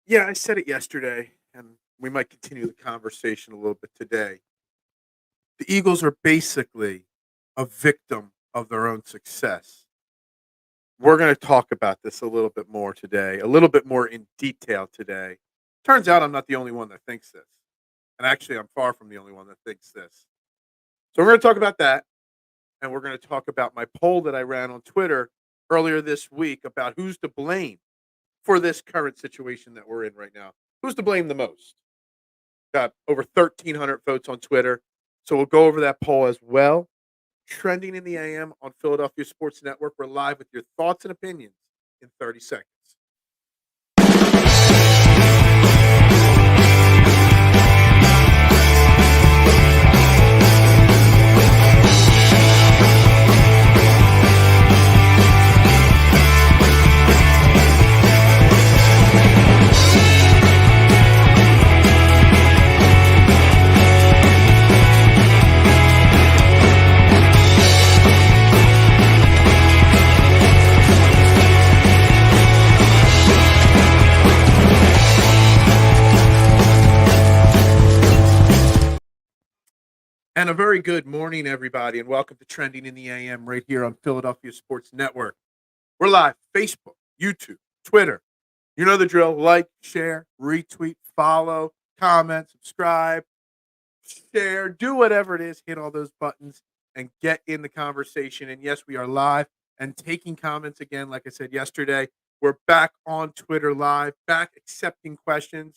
Yeah, I said it yesterday, and we might continue the conversation a little bit today. The Eagles are basically a victim of their own success. We're going to talk about this a little bit more today, a little bit more in detail today. Turns out I'm not the only one that thinks this. And actually, I'm far from the only one that thinks this. So we're going to talk about that. And we're going to talk about my poll that I ran on Twitter earlier this week about who's to blame for this current situation that we're in right now. Who's to blame the most? Got over 1,300 votes on Twitter. So we'll go over that poll as well. Trending in the AM on Philadelphia Sports Network. We're live with your thoughts and opinions in 30 seconds. And a very good morning, everybody, and welcome to Trending in the AM right here on Philadelphia Sports Network. We're live Facebook, YouTube, Twitter. You know the drill. Like, share, retweet, follow, comment, subscribe, share, do whatever it is. Hit all those buttons and get in the conversation. And yes, we are live and taking comments again. Like I said yesterday, we're back on Twitter live, back accepting questions.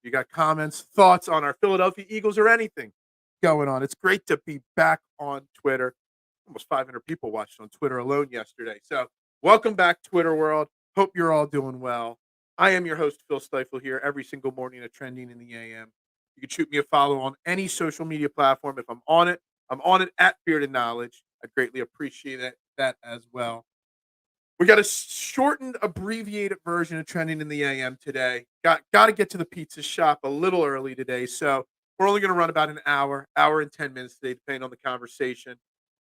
You got comments, thoughts on our Philadelphia Eagles or anything going on. It's great to be back on Twitter. Almost 500 people watched on Twitter alone yesterday. So, welcome back, Twitter world. Hope you're all doing well. I am your host, Phil Stiefel, here every single morning at Trending in the AM. You can shoot me a follow on any social media platform. If I'm on it at Bearded Knowledge. I'd greatly appreciate that as well. We got a shortened, abbreviated version of Trending in the AM today. Got to get to the pizza shop a little early today, so we're only going to run about an hour and 10 minutes today, depending on the conversation.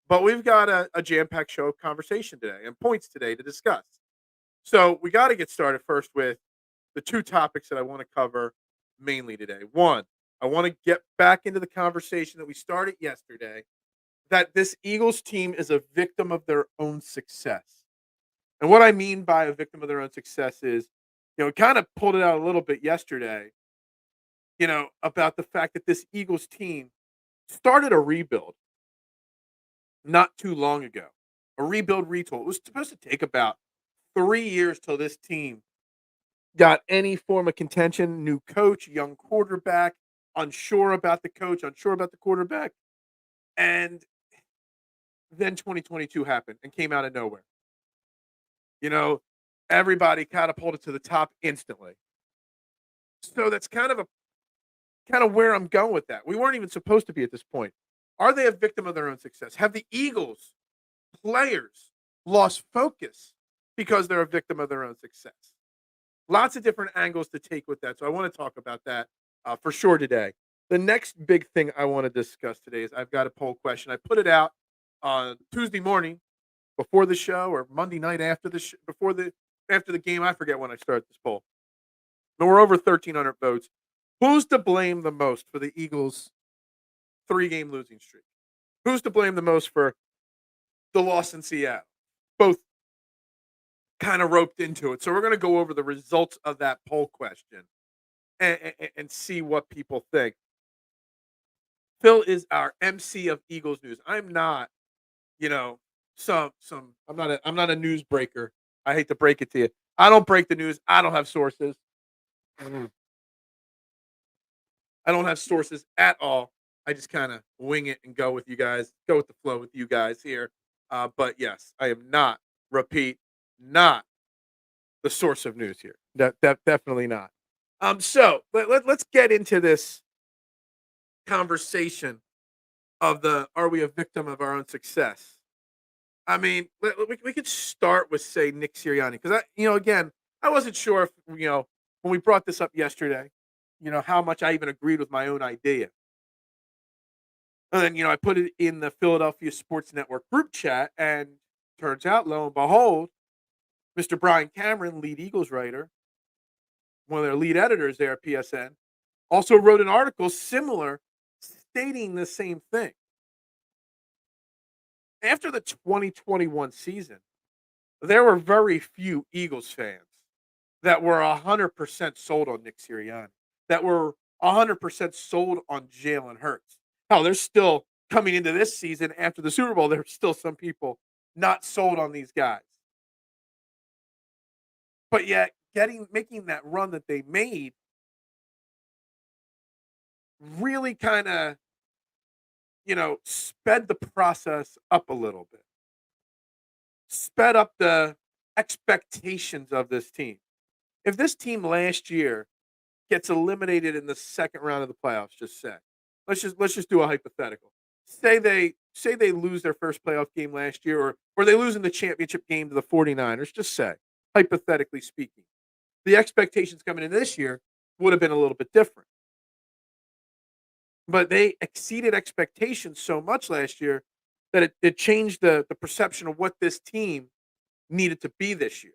But we've got a jam-packed show of conversation today and points today to discuss. So we got to get started first with the two topics that I want to cover mainly today. One, I want to get back into the conversation that we started yesterday that this Eagles team is a victim of their own success. And what I mean by a victim of their own success is, kind of pulled it out a little bit yesterday, about the fact that this Eagles team started a rebuild not too long ago. A rebuild retool. It was supposed to take about 3 years till this team got any form of contention, new coach, young quarterback, unsure about the coach, unsure about the quarterback. And then 2022 happened and came out of nowhere. You know, everybody catapulted to the top instantly. So that's kind of where I'm going with that. We weren't even supposed to be at this point. Are they a victim of their own success? Have the Eagles players lost focus because they're a victim of their own success? Lots of different angles to take with that. So I want to talk about that for sure today. The next big thing I want to discuss today is I've got a poll question. I put it out on Tuesday morning before the show or Monday night after after the game. I forget when I started this poll. But we're over 1,300 votes. Who's to blame the most for the Eagles' 3-game losing streak? Who's to blame the most for the loss in Seattle? Both kind of roped into it. So we're going to go over the results of that poll question and see what people think. Phil is our MC of Eagles news. I'm not, you know, I'm not a news breaker. I hate to break it to you. I don't break the news. I don't have sources. I don't have sources at all. I just kind of wing it and go with you guys, go with the flow with you guys here. But yes, I am not, repeat, not the source of news here. Definitely not. So let's get into this conversation of the are we a victim of our own success? I mean, we could start with say Nick Sirianni because again, I wasn't sure if when we brought this up yesterday, how much I even agreed with my own idea. And then, I put it in the Philadelphia Sports Network group chat, and turns out, lo and behold, Mr. Brian Cameron, lead Eagles writer, one of their lead editors there at PSN, also wrote an article similar stating the same thing. After the 2021 season, there were very few Eagles fans that were 100% sold on Nick Sirianni, that were 100% sold on Jalen Hurts. Hell, there's still coming into this season after the Super Bowl, there's still some people not sold on these guys. But yet, making that run that they made really kind of, sped the process up a little bit, sped up the expectations of this team. If this team last year gets eliminated in the second round of the playoffs, let's just do a hypothetical. Say they lose their first playoff game last year, or they lose in the championship game to the 49ers, just say, hypothetically speaking. The expectations coming in this year would have been a little bit different. But they exceeded expectations so much last year that it changed the perception of what this team needed to be this year.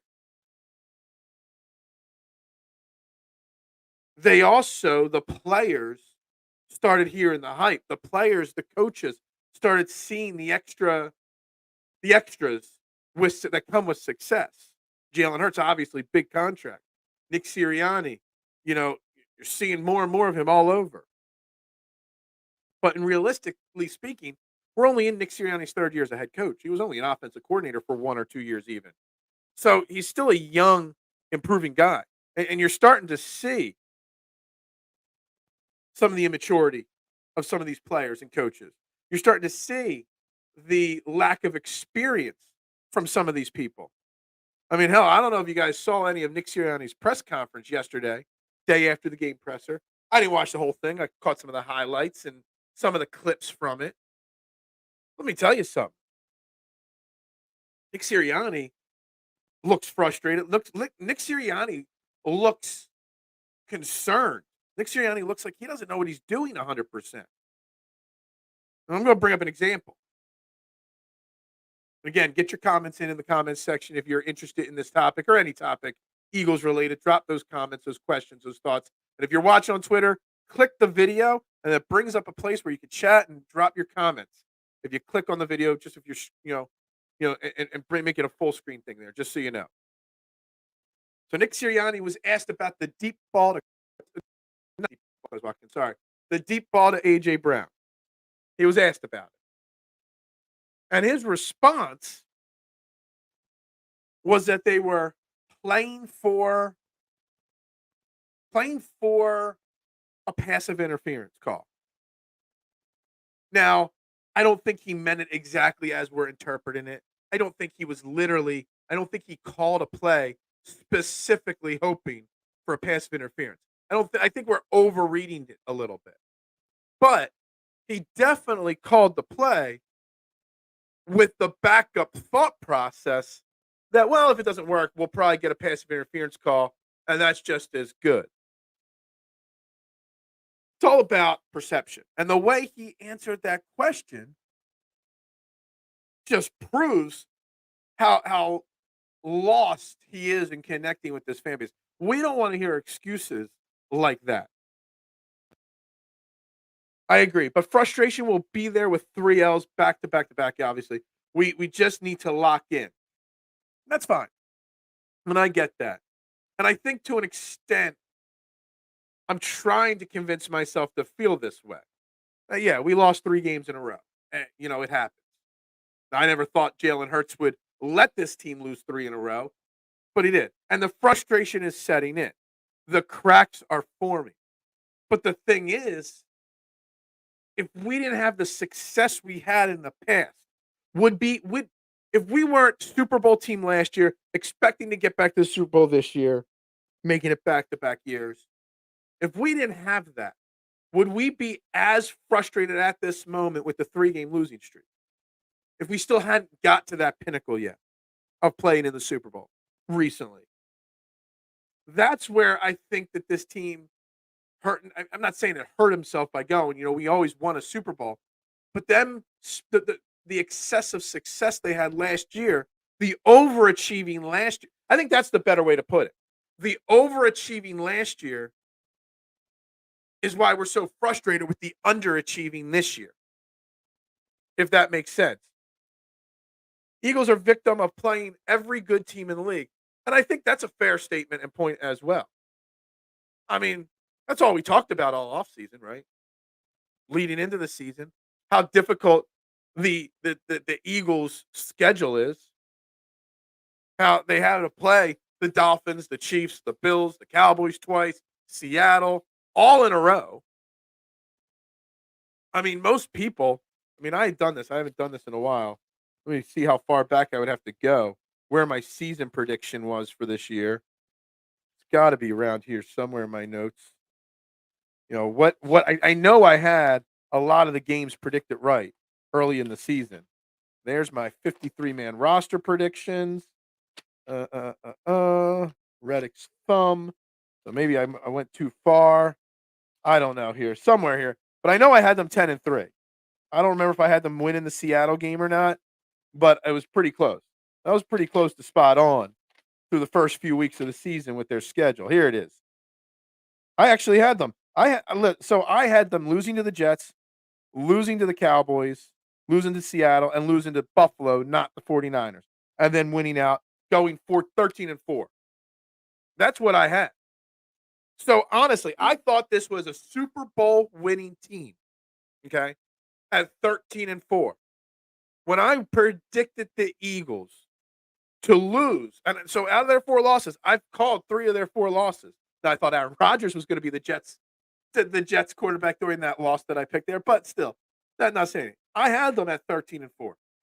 The players started hearing the hype. The players, the coaches started seeing the extras that come with success. Jalen Hurts, obviously, big contract. Nick Sirianni, you're seeing more and more of him all over. But realistically speaking, we're only in Nick Sirianni's third year as a head coach. He was only an offensive coordinator for 1 or 2 years even. So he's still a young, improving guy. And you're starting to see some of the immaturity of some of these players and coaches. You're starting to see the lack of experience from some of these people. I mean, hell, I don't know if you guys saw any of Nick Sirianni's press conference yesterday, day after the game presser. I didn't watch the whole thing. I caught some of the highlights and some of the clips from it. Let me tell you something. Nick Sirianni looks frustrated. Nick Sirianni looks concerned. Nick Sirianni looks like he doesn't know what he's doing 100%. And I'm going to bring up an example. Again, get your comments in the comments section if you're interested in this topic or any topic Eagles related. Drop those comments, those questions, those thoughts. And if you're watching on Twitter, click the video, and it brings up a place where you can chat and drop your comments. If you click on the video, just if you're, make it a full screen thing there, just so you know. So Nick Sirianni was asked about the deep ball to the deep ball to AJ Brown. He was asked about it. And his response was that they were playing for a passive interference call. Now, I don't think he meant it exactly as we're interpreting it. I don't think he called a play specifically hoping for a passive interference. I think we're overreading it a little bit. But he definitely called the play with the backup thought process that, well, if it doesn't work, we'll probably get a passive interference call, and that's just as good. It's all about perception. And the way he answered that question just proves how lost he is in connecting with this fan base. We don't want to hear excuses like that. I agree. But frustration will be there with 3 L's back to back to back, obviously. We just need to lock in. That's fine. And I get that. And I think to an extent, I'm trying to convince myself to feel this way. Yeah, we lost 3 games in a row. It happens. I never thought Jalen Hurts would let this team lose 3 in a row, but he did. And the frustration is setting in. The cracks are forming. But the thing is, if we didn't have the success we had in the past, if we weren't Super Bowl team last year, expecting to get back to the Super Bowl this year, making it back-to-back years, if we didn't have that, would we be as frustrated at this moment with the 3-game losing streak? If we still hadn't got to that pinnacle yet of playing in the Super Bowl recently. That's where I think that this team hurt. I'm not saying it hurt himself by going, we always won a Super Bowl, but them, the excessive success they had last year, the overachieving last year, I think that's the better way to put it. the overachieving last year is why we're so frustrated with the underachieving this year, if that makes sense. Eagles are victim of playing every good team in the league. And I think that's a fair statement and point as well. I mean, that's all we talked about all offseason, right? Leading into the season, how difficult the Eagles' schedule is, how they have to play the Dolphins, the Chiefs, the Bills, the Cowboys twice, Seattle, all in a row. I mean, most people, I had done this. I haven't done this in a while. Let me see how far back I would have to go, where my season prediction was for this year. It's got to be around here somewhere in my notes. I know I had a lot of the games predicted right early in the season. There's my 53-man roster predictions. Reddick's thumb. So maybe I went too far. I don't know here. Somewhere here. But I know I had them 10-3. I don't remember if I had them winning the Seattle game or not, but it was pretty close. That was pretty close to spot on through the first few weeks of the season with their schedule. Here it is. I actually had them. I had them losing to the Jets, losing to the Cowboys, losing to Seattle, and losing to Buffalo, not the 49ers, and then winning out, going for 13-4. That's what I had. So honestly, I thought this was a Super Bowl winning team. Okay, at 13-4. When I predicted the Eagles to lose, and so out of their 4 losses, I've called 3 of their 4 losses. Now, I thought Aaron Rodgers was going to be the Jets quarterback during that loss that I picked there, but still, that's not saying it. I had them at 13-4.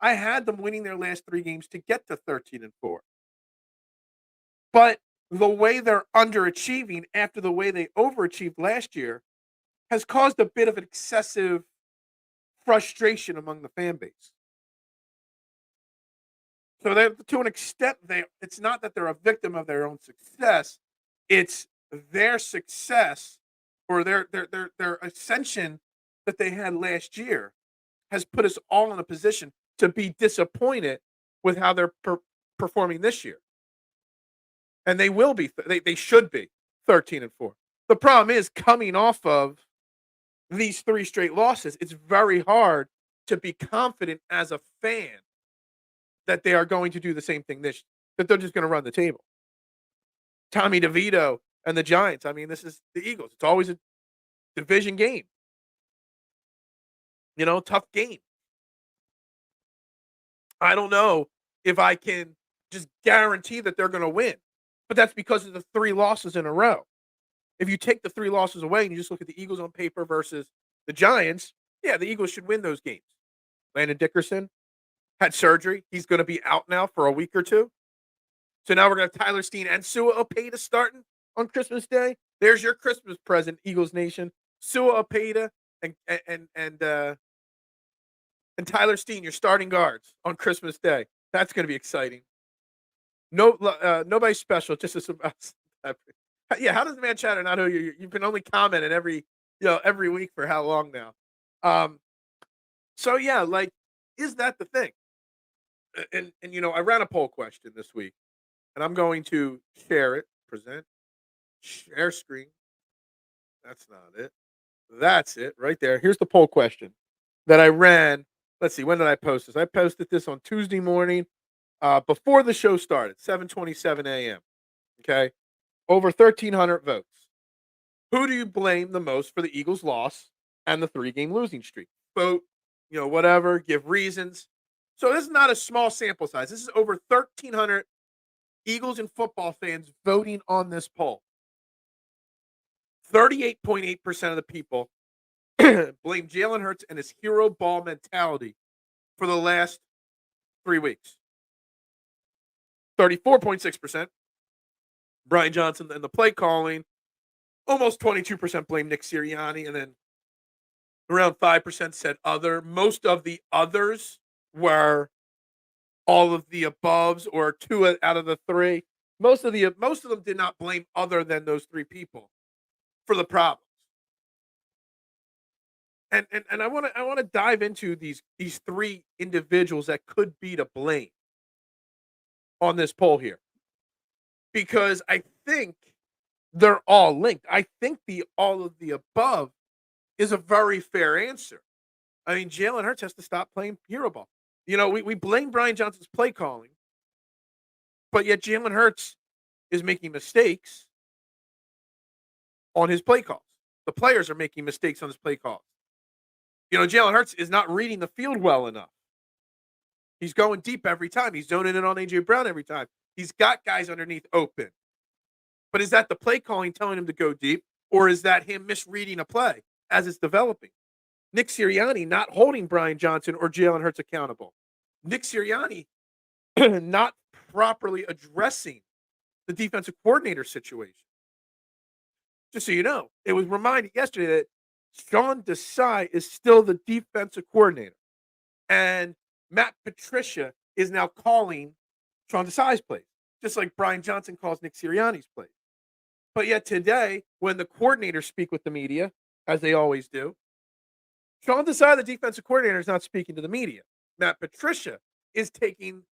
I had them winning their last 3 games to get to 13-4. But the way they're underachieving after the way they overachieved last year has caused a bit of an excessive frustration among the fan base. So that, to an extent, it's not that they're a victim of their own success. It's their success or their ascension that they had last year has put us all in a position to be disappointed with how they're performing this year. And they will be. They should be 13-4. The problem is, coming off of these 3 straight losses, it's very hard to be confident as a fan that they are going to do the same thing that they're just going to run the table. Tommy DeVito and the Giants. This is the Eagles. It's always a division game. Tough game. I don't know if I can just guarantee that they're going to win, but that's because of the 3 losses in a row. If you take the 3 losses away and you just look at the Eagles on paper versus the Giants, yeah, the Eagles should win those games. Landon Dickerson had surgery. He's going to be out now for a week or 2. So now we're going to have Tyler Steen and Sua Opeta starting on Christmas Day. There's your Christmas present, Eagles Nation. Sua Opeta and Tyler Steen, your starting guards on Christmas Day. That's going to be exciting. No, nobody special. Just yeah. How does Man Chatter not know you? You've been only commenting every week for how long now? So yeah, is that the thing? And I ran a poll question this week, and I'm going to share screen. That's not it. That's it right there. Here's the poll question that I ran. Let's see, when did I post this? I posted this on Tuesday morning, before the show started, 7:27 a.m. Okay, over 1,300 votes. Who do you blame the most for the Eagles' loss and the 3-game losing streak? Vote, whatever, give reasons. So this is not a small sample size. This is over 1,300 Eagles and football fans voting on this poll. 38.8% of the people blame Jalen Hurts and his hero ball mentality for the last 3 weeks. 34.6% Brian Johnson and the play calling. Almost 22% blame Nick Sirianni, and then around 5% said other. Most of the others were all of the aboves or 2 out of the 3. Most of them did not blame other than those 3 people for the problems. And I want to dive into these 3 individuals that could be to blame on this poll here, because I think they're all linked. I think the all of the above is a very fair answer. I mean, Jalen Hurts has to stop playing hero ball. We blame Brian Johnson's play calling, but yet Jalen Hurts is making mistakes on his play calls. The players are making mistakes on his play calls. Jalen Hurts is not reading the field well enough. He's going deep every time. He's zoning in on A.J. Brown every time. He's got guys underneath open. But is that the play calling telling him to go deep, or is that him misreading a play as it's developing? Nick Sirianni not holding Brian Johnson or Jalen Hurts accountable. Nick Sirianni not properly addressing the defensive coordinator situation. Just so you know, it was reminded yesterday that Sean Desai is still the defensive coordinator. And Matt Patricia is now calling Sean Desai's plays, just like Brian Johnson calls Nick Sirianni's plays. But yet today, when the coordinators speak with the media, as they always do, Sean Desai, the defensive coordinator, is not speaking to the media. Matt Patricia is taking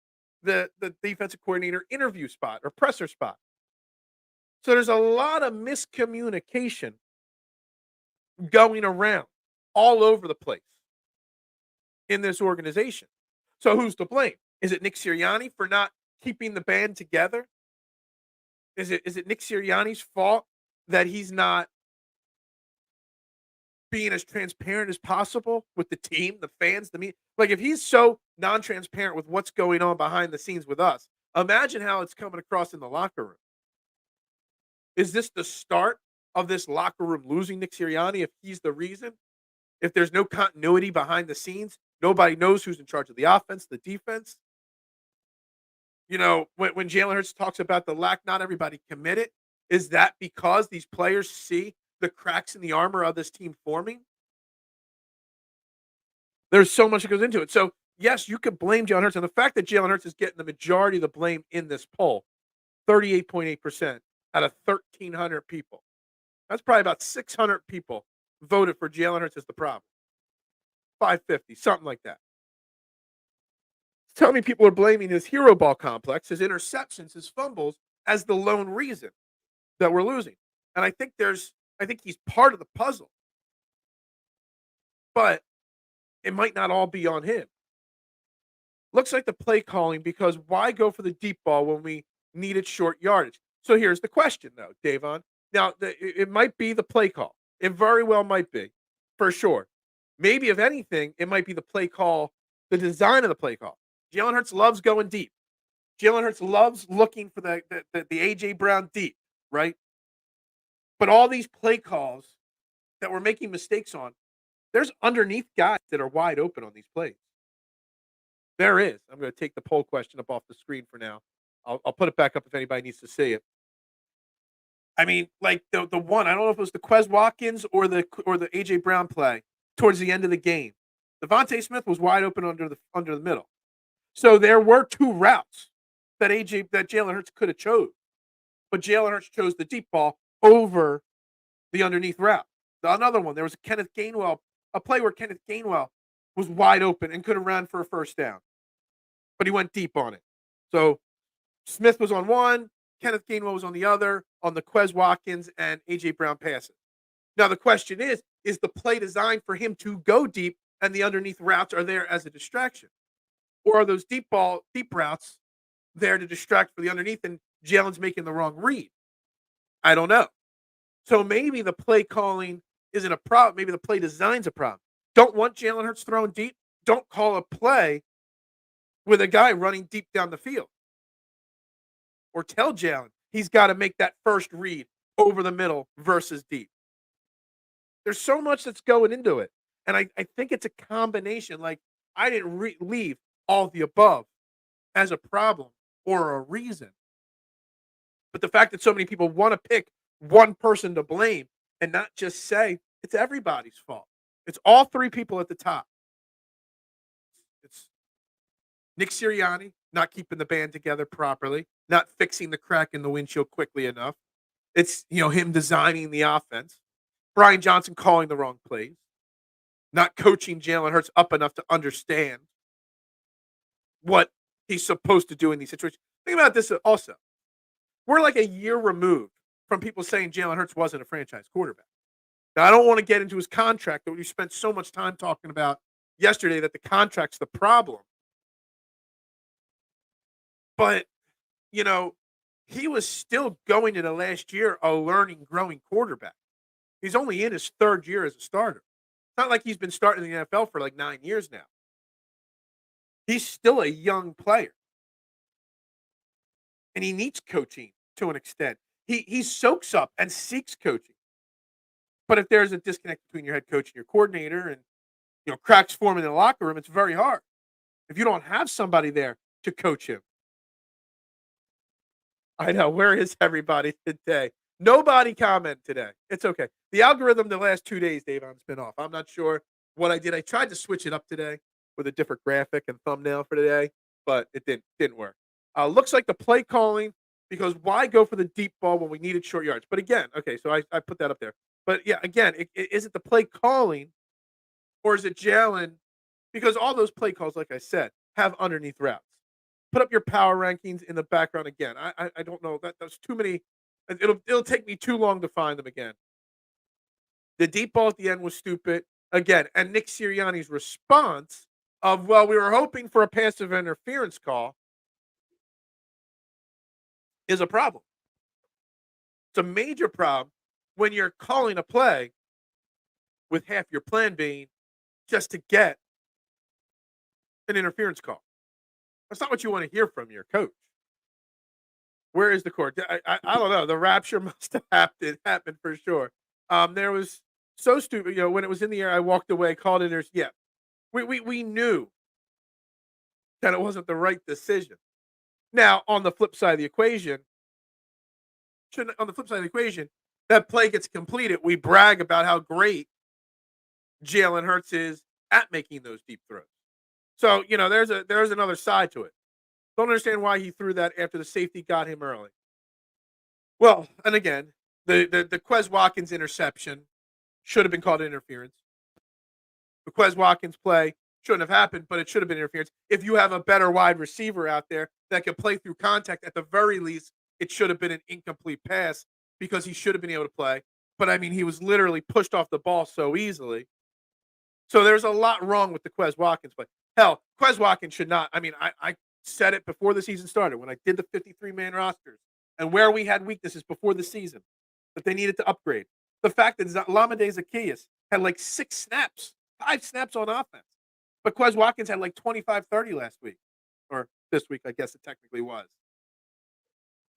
the defensive coordinator interview spot or presser spot. So there's a lot of miscommunication going around all over the place in this organization. So who's to blame? Is it Nick Sirianni for not keeping the band together? Is it Nick Sirianni's fault that he's not being as transparent as possible with the team, the fans, the media? Like, if he's so non-transparent with what's going on behind the scenes with us, imagine how it's coming across in the locker room. Is this the start of this locker room losing Nick Sirianni if he's the reason? If there's no continuity behind the scenes, nobody knows who's in charge of the offense, the defense. When Jalen Hurts talks about the lack, not everybody committed, is that because these players see the cracks in the armor of this team forming? There's so much that goes into it. So, yes, you could blame Jalen Hurts. And the fact that Jalen Hurts is getting the majority of the blame in this poll, 38.8% out of 1,300 people. That's probably about 600 people voted for Jalen Hurts as the problem. 550, something like that. Tell me people are blaming his hero ball complex, his interceptions, his fumbles as the lone reason that we're losing. And I think he's part of the puzzle. But it might not all be on him. Looks like the play calling, because why go for the deep ball when we needed short yardage? So here's the question, though, Davon. Now, it might be the play call. It very well might be, for sure. Maybe, if anything, it might be the play call, the design of the play call. Jalen Hurts loves going deep. Jalen Hurts loves looking for the A.J. Brown deep, right? But all these play calls that we're making mistakes on, there's underneath guys that are wide open on these plays. There is. I'm going to take the poll question up off the screen for now. I'll put it back up if anybody needs to see it. I mean, like the one, I don't know if it was the Quez Watkins or the A.J. Brown play towards the end of the game. Devontae Smith was wide open under the middle. So there were two routes that Jalen Hurts could have chose. But Jalen Hurts chose the deep ball over the underneath route. Another one, there was a play where Kenneth Gainwell was wide open and could have ran for a first down. But he went deep on it. So Smith was on one, Kenneth Gainwell was on the other, on the Quez Watkins and A.J. Brown passes. Now the question is the play designed for him to go deep and the underneath routes are there as a distraction? Or are those deep routes there to distract for the underneath and Jalen's making the wrong read? I don't know. So maybe the play calling isn't a problem. Maybe the play design's a problem. Don't want Jalen Hurts throwing deep. Don't call a play with a guy running deep down the field. Or tell Jalen he's got to make that first read over the middle versus deep. There's so much that's going into it. And I think it's a combination. Like, I didn't leave all the above as a problem or a reason. But the fact that so many people want to pick one person to blame and not just say it's everybody's fault. It's all three people at the top. It's Nick Sirianni not keeping the band together properly, not fixing the crack in the windshield quickly enough. It's, him designing the offense. Brian Johnson calling the wrong plays. Not coaching Jalen Hurts up enough to understand what he's supposed to do in these situations. Think about this also. we're like a year removed from people saying Jalen Hurts wasn't a franchise quarterback. Now, I don't want to get into his contract that we spent so much time talking about yesterday that the contract's the problem. But, you know, he was still going into last year a learning, growing quarterback. He's only in his third year as a starter. It's not like he's been starting in the NFL for like 9 years now. He's still a young player. And he needs coaching to an extent. He soaks up and seeks coaching. But if there's a disconnect between your head coach and your coordinator and cracks form in the locker room, it's very hard. If you don't have somebody there to coach him. I know. Where is everybody today? Nobody comment today. It's okay. The algorithm the last 2 days, Dave, has been off. I'm not sure what I did. I tried to switch it up today with a different graphic and thumbnail for today, but it didn't work. Looks like the play calling, because why go for the deep ball when we needed short yards? But again, okay, so I put that up there. But yeah, again, is it the play calling or is it Jalen? Because all those play calls, like I said, have underneath routes. Put up your power rankings in the background again. I don't know. That's too many. It'll take me too long to find them again. The deep ball at the end was stupid again, and Nick Sirianni's response of, well, we were hoping for a passive interference call, is a problem. It's a major problem when you're calling a play with half your plan being just to get an interference call. That's not what you want to hear from your coach. Where is the court? I don't know. The rapture must have happened for sure. There was so stupid. When it was in the air, I walked away, called it. Yeah, we knew that it wasn't the right decision. Now, on the flip side of the equation, that play gets completed. We brag about how great Jalen Hurts is at making those deep throws. So there's another side to it. Don't understand why he threw that after the safety got him early. Well, and again, the Quez Watkins interception should have been called interference. The Quez Watkins play shouldn't have happened, but it should have been interference. If you have a better wide receiver out there that can play through contact, at the very least, it should have been an incomplete pass because he should have been able to play. But, I mean, he was literally pushed off the ball so easily. So there's a lot wrong with the Quez Watkins play. Hell, Quez Watkins should not. I mean, I said it before the season started when I did the 53-man rosters and where we had weaknesses before the season that they needed to upgrade. The fact that Lamade Zaccheaus had like 5 snaps on offense. But Quez Watkins had like 25, 30 last week. Or this week, I guess it technically was.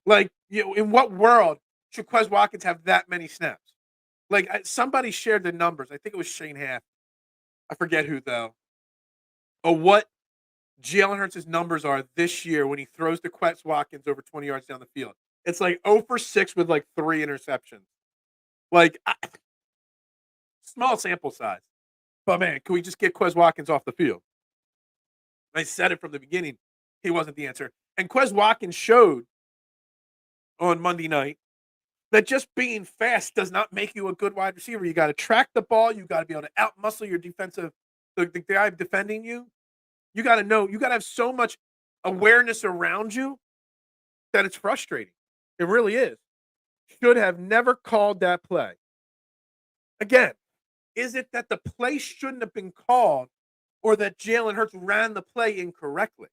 Like, in what world should Quez Watkins have that many snaps? Like, somebody shared the numbers. I think it was Shane Half. I forget who, though. What Jalen Hurts' numbers are this year when he throws to Quez Watkins over 20 yards down the field. It's like 0 for 6 with like 3 interceptions. Like, small sample size. But, man, can we just get Quez Watkins off the field? I said it from the beginning. He wasn't the answer. And Quez Watkins showed on Monday night that just being fast does not make you a good wide receiver. You got to track the ball. You got to be able to out-muscle your defensive, the guy defending you. You got to know. You got to have so much awareness around you that it's frustrating. It really is. Should have never called that play. Again, is it that the play shouldn't have been called or that Jalen Hurts ran the play incorrectly?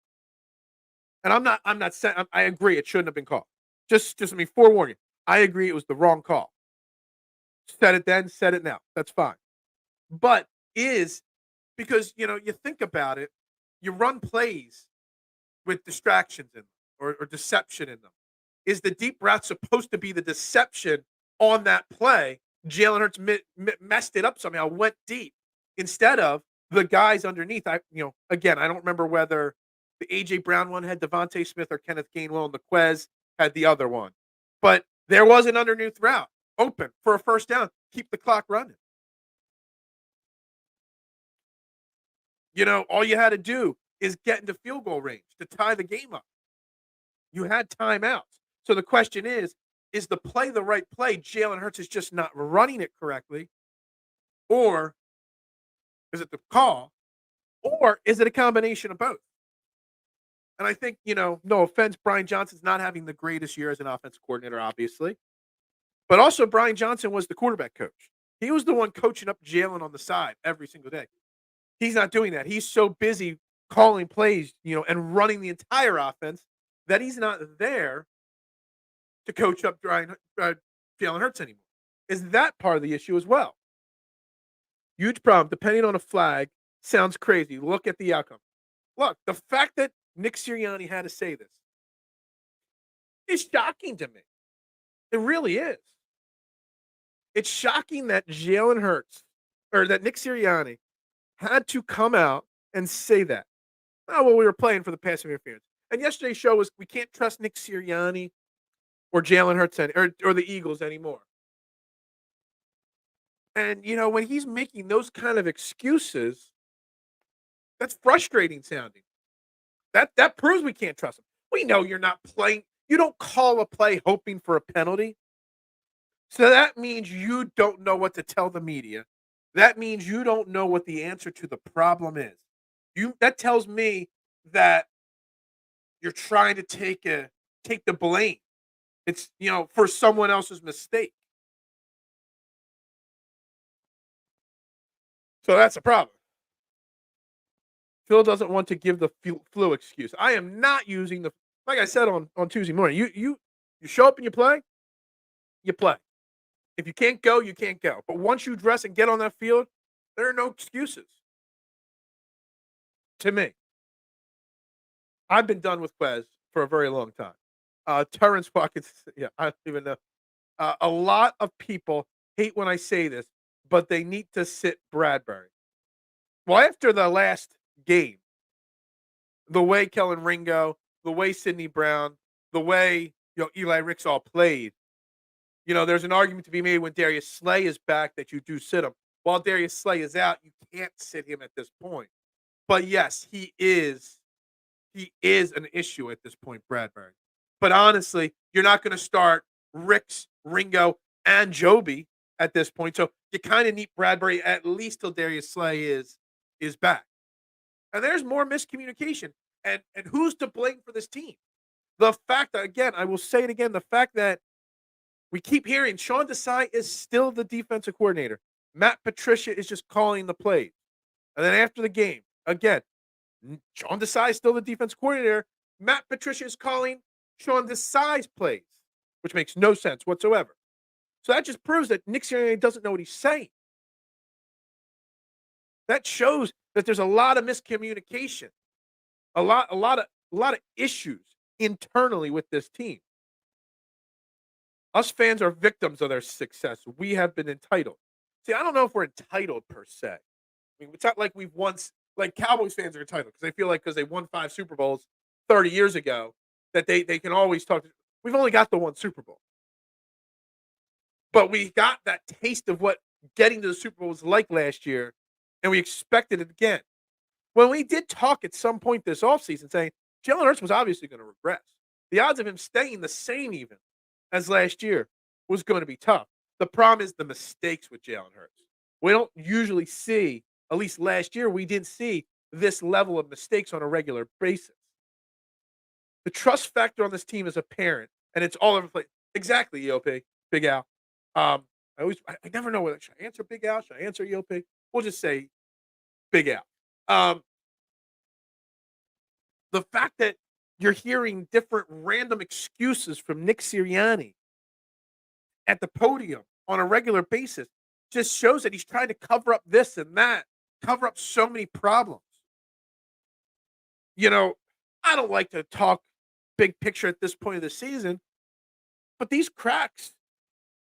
And I'm not saying, I agree it shouldn't have been called. Just forewarn you. I agree it was the wrong call. Said it then, said it now. That's fine. But because, you think about it, you run plays with distractions in them or deception in them. Is the deep route supposed to be the deception on that play? Jalen Hurts messed it up somehow, went deep instead of the guys underneath. Again, I don't remember whether the A.J. Brown one had Devontae Smith or Kenneth Gainwell, and the Quez had the other one. But there was an underneath route open for a first down. Keep the clock running. All you had to do is get into field goal range to tie the game up. You had timeouts. So the question is the play the right play? Jalen Hurts is just not running it correctly? Or is it the call? Or is it a combination of both? And I think, no offense, Brian Johnson's not having the greatest year as an offensive coordinator, obviously. But also, Brian Johnson was the quarterback coach. He was the one coaching up Jalen on the side every single day. He's not doing that. He's so busy calling plays, and running the entire offense that he's not there to coach up Jalen Hurts anymore. Is that part of the issue as well? Huge problem. Depending on a flag, sounds crazy. Look at the outcome. Look, the fact that Nick Sirianni had to say this is shocking to me. It really is. It's shocking that Jalen Hurts or that Nick Sirianni had to come out and say that. Oh, well, we were playing for the pass interference. And yesterday's show was we can't trust Nick Sirianni or Jalen Hurts or the Eagles anymore. And, when he's making those kind of excuses, that's frustrating sounding. That proves we can't trust him. We know you're not playing. You don't call a play hoping for a penalty. So that means you don't know what to tell the media. That means you don't know what the answer to the problem is. That tells me that you're trying to take the blame. It's, for someone else's mistake. So that's a problem. Phil doesn't want to give the flu excuse. I am not using like I said on Tuesday morning. You show up and you play. You play. If you can't go, you can't go. But once you dress and get on that field, there are no excuses. To me, I've been done with Quez for a very long time. Terrence Watkins, yeah, I don't even know. A lot of people hate when I say this, but they need to sit Bradbury. Well, after the last game, the way Kellen Ringo, the way Sidney Brown, the way Eli Ricks all played, there's an argument to be made when Darius Slay is back that you do sit him. While Darius Slay is out, you can't sit him at this point. But yes, he is an issue at this point, Bradbury. But honestly, you're not going to start Ricks, Ringo, and Joby at this point. So you kind of need Bradbury at least till Darius Slay is back. And there's more miscommunication. And who's to blame for this team? The fact that, again, I will say it again, the fact that we keep hearing Sean Desai is still the defensive coordinator. Matt Patricia is just calling the plays. And then after the game, again, Sean Desai is still the defense coordinator. Matt Patricia is calling Sean Desai's plays, which makes no sense whatsoever. So that just proves that Nick Sirianni doesn't know what he's saying. That shows that there's a lot of miscommunication, a lot of issues internally with this team. Us fans are victims of their success. We have been entitled. See, I don't know if we're entitled per se. I mean, it's not like we've once, like Cowboys fans are entitled because they feel like because they won 5 Super Bowls 30 years ago that they can always talk. We've only got the one Super Bowl. But we got that taste of what getting to the Super Bowl was like last year, and we expected it again. When we did talk at some point this offseason saying Jalen Hurts was obviously going to regress. The odds of him staying the same even as last year was going to be tough. The problem is the mistakes with Jalen Hurts. We don't usually see, at least last year, we didn't see this level of mistakes on a regular basis. The trust factor on this team is apparent, and it's all over the place. Exactly, EOP, Big Al. I never know whether should I answer Big Al, should I answer EOP? We'll just say Big Al. The fact that you're hearing different random excuses from Nick Sirianni at the podium on a regular basis just shows that he's trying to cover up this and that, cover up so many problems. I don't like to talk big picture at this point of the season, but these cracks,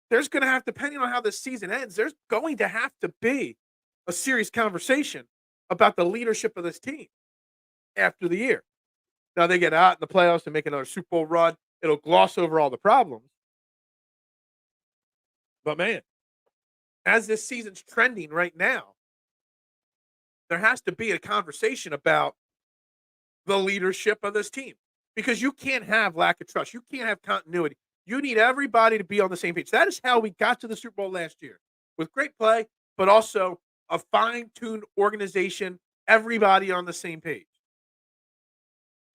there's going to have, depending on how this season ends, there's going to have to be a serious conversation about the leadership of this team after the year. Now they get out in the playoffs and make another Super Bowl run. It'll gloss over all the problems. But man, as this season's trending right now, there has to be a conversation about the leadership of this team because you can't have lack of trust. You can't have continuity. You need everybody to be on the same page. That is how we got to the Super Bowl last year with great play, but also a fine-tuned organization, everybody on the same page.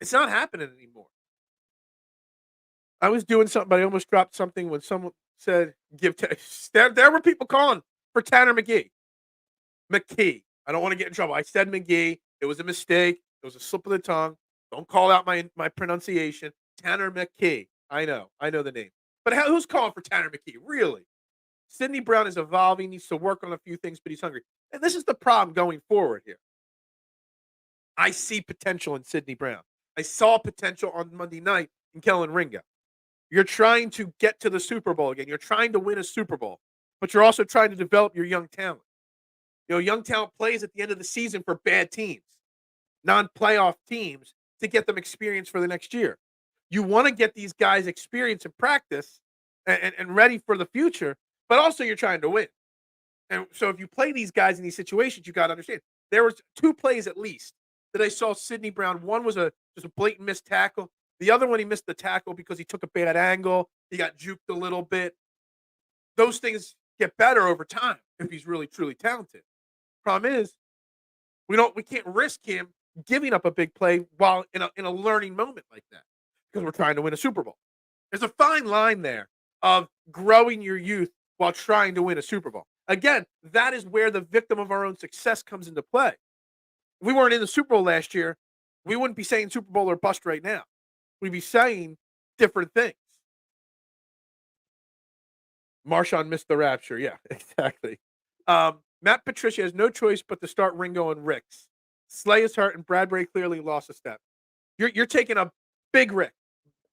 It's not happening anymore. I was doing something, but I almost dropped something when someone said, "Give." There were people calling for Tanner McGee. McKee. I don't want to get in trouble. I said McGee. It was a mistake. It was a slip of the tongue. Don't call out my pronunciation. Tanner McKee. I know the name. But who's calling for Tanner McKee? Really? Sidney Brown is evolving. Needs to work on a few things, but he's hungry. And this is the problem going forward here. I see potential in Sidney Brown. I saw potential on Monday night in Kellen Ringo. You're trying to get to the Super Bowl again. You're trying to win a Super Bowl, but you're also trying to develop your young talent. Young talent plays at the end of the season for bad teams, non-playoff teams, to get them experience for the next year. You want to get these guys experience and practice and ready for the future, but also you're trying to win. And so if you play these guys in these situations, you got to understand there was 2 plays at least that I saw Sidney Brown. One was just a blatant missed tackle. The other one, he missed the tackle because he took a bad angle. He got juked a little bit. Those things get better over time if he's really truly talented. Problem is, we can't risk him giving up a big play while in a learning moment like that because we're trying to win a Super Bowl. There's a fine line there of growing your youth while trying to win a Super Bowl. Again, that is where the victim of our own success comes into play. If we weren't in the Super Bowl last year, we wouldn't be saying Super Bowl or bust right now. We'd be saying different things. Marshawn missed the rapture. Yeah, exactly. Matt Patricia has no choice but to start Ringo and Ricks. Slay is hurt, and Bradbury clearly lost a step. You're taking a big risk.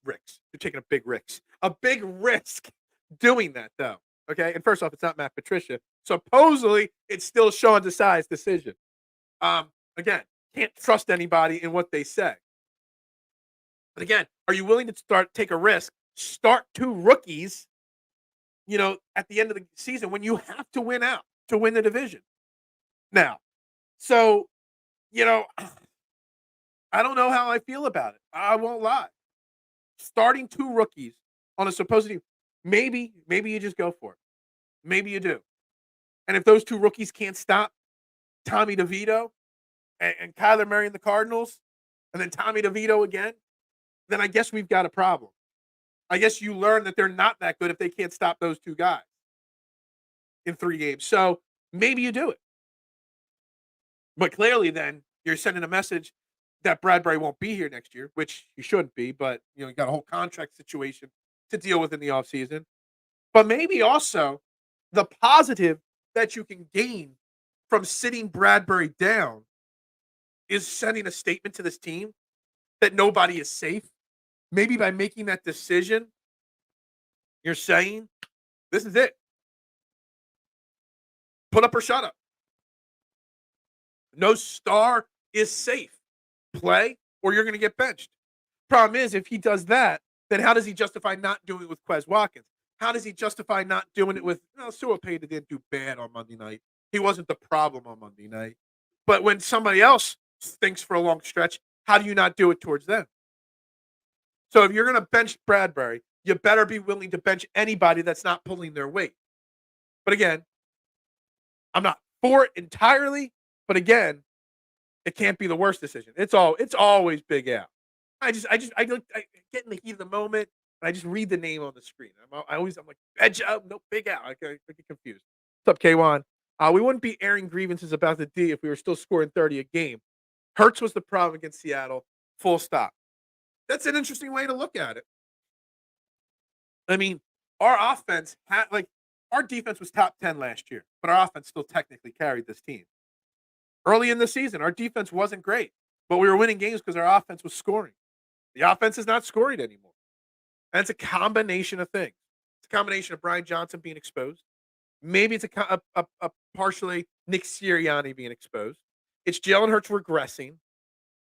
You're taking a big risk. A big risk doing that, though. Okay, and first off, it's not Matt Patricia. Supposedly, it's still Sean Desai's decision. Again, can't trust anybody in what they say. But again, are you willing to take a risk, start 2 rookies, at the end of the season when you have to win out to win the division? Now, so, I don't know how I feel about it. I won't lie. Starting 2 rookies on a supposed team, maybe you just go for it. Maybe you do. And if those 2 rookies can't stop Tommy DeVito and Kyler Murray and the Cardinals, and then Tommy DeVito again, then I guess we've got a problem. I guess you learn that they're not that good if they can't stop those 2 guys in 3 games. So maybe you do it. But clearly then you're sending a message that Bradbury won't be here next year, which he shouldn't be, but you got a whole contract situation to deal with in the offseason. But maybe also the positive that you can gain from sitting Bradbury down is sending a statement to this team that nobody is safe. Maybe by making that decision, you're saying, this is it. Put up or shut up. No star is safe. Play or you're going to get benched. Problem is, if he does that, then how does he justify not doing it with Quez Watkins? How does he justify not doing it with Sua Payton didn't do bad on Monday night. He wasn't the problem on Monday night. But when somebody else stinks for a long stretch, how do you not do it towards them? So if you're going to bench Bradbury, you better be willing to bench anybody that's not pulling their weight. But again, I'm not for it entirely, but again, it can't be the worst decision. It's always Big Al. I get in the heat of the moment, and I just read the name on the screen. I'm like, no, Big Al. I get confused. What's up, K1? We wouldn't be airing grievances about the D if we were still scoring 30 a game. Hurts was the problem against Seattle. Full stop. That's an interesting way to look at it. I mean, our offense our defense was top 10 last year, but our offense still technically carried this team. Early in the season, our defense wasn't great, but we were winning games because our offense was scoring. The offense is not scoring anymore. And it's a combination of things. It's a combination of Brian Johnson being exposed. Maybe it's a partially Nick Sirianni being exposed. It's Jalen Hurts regressing.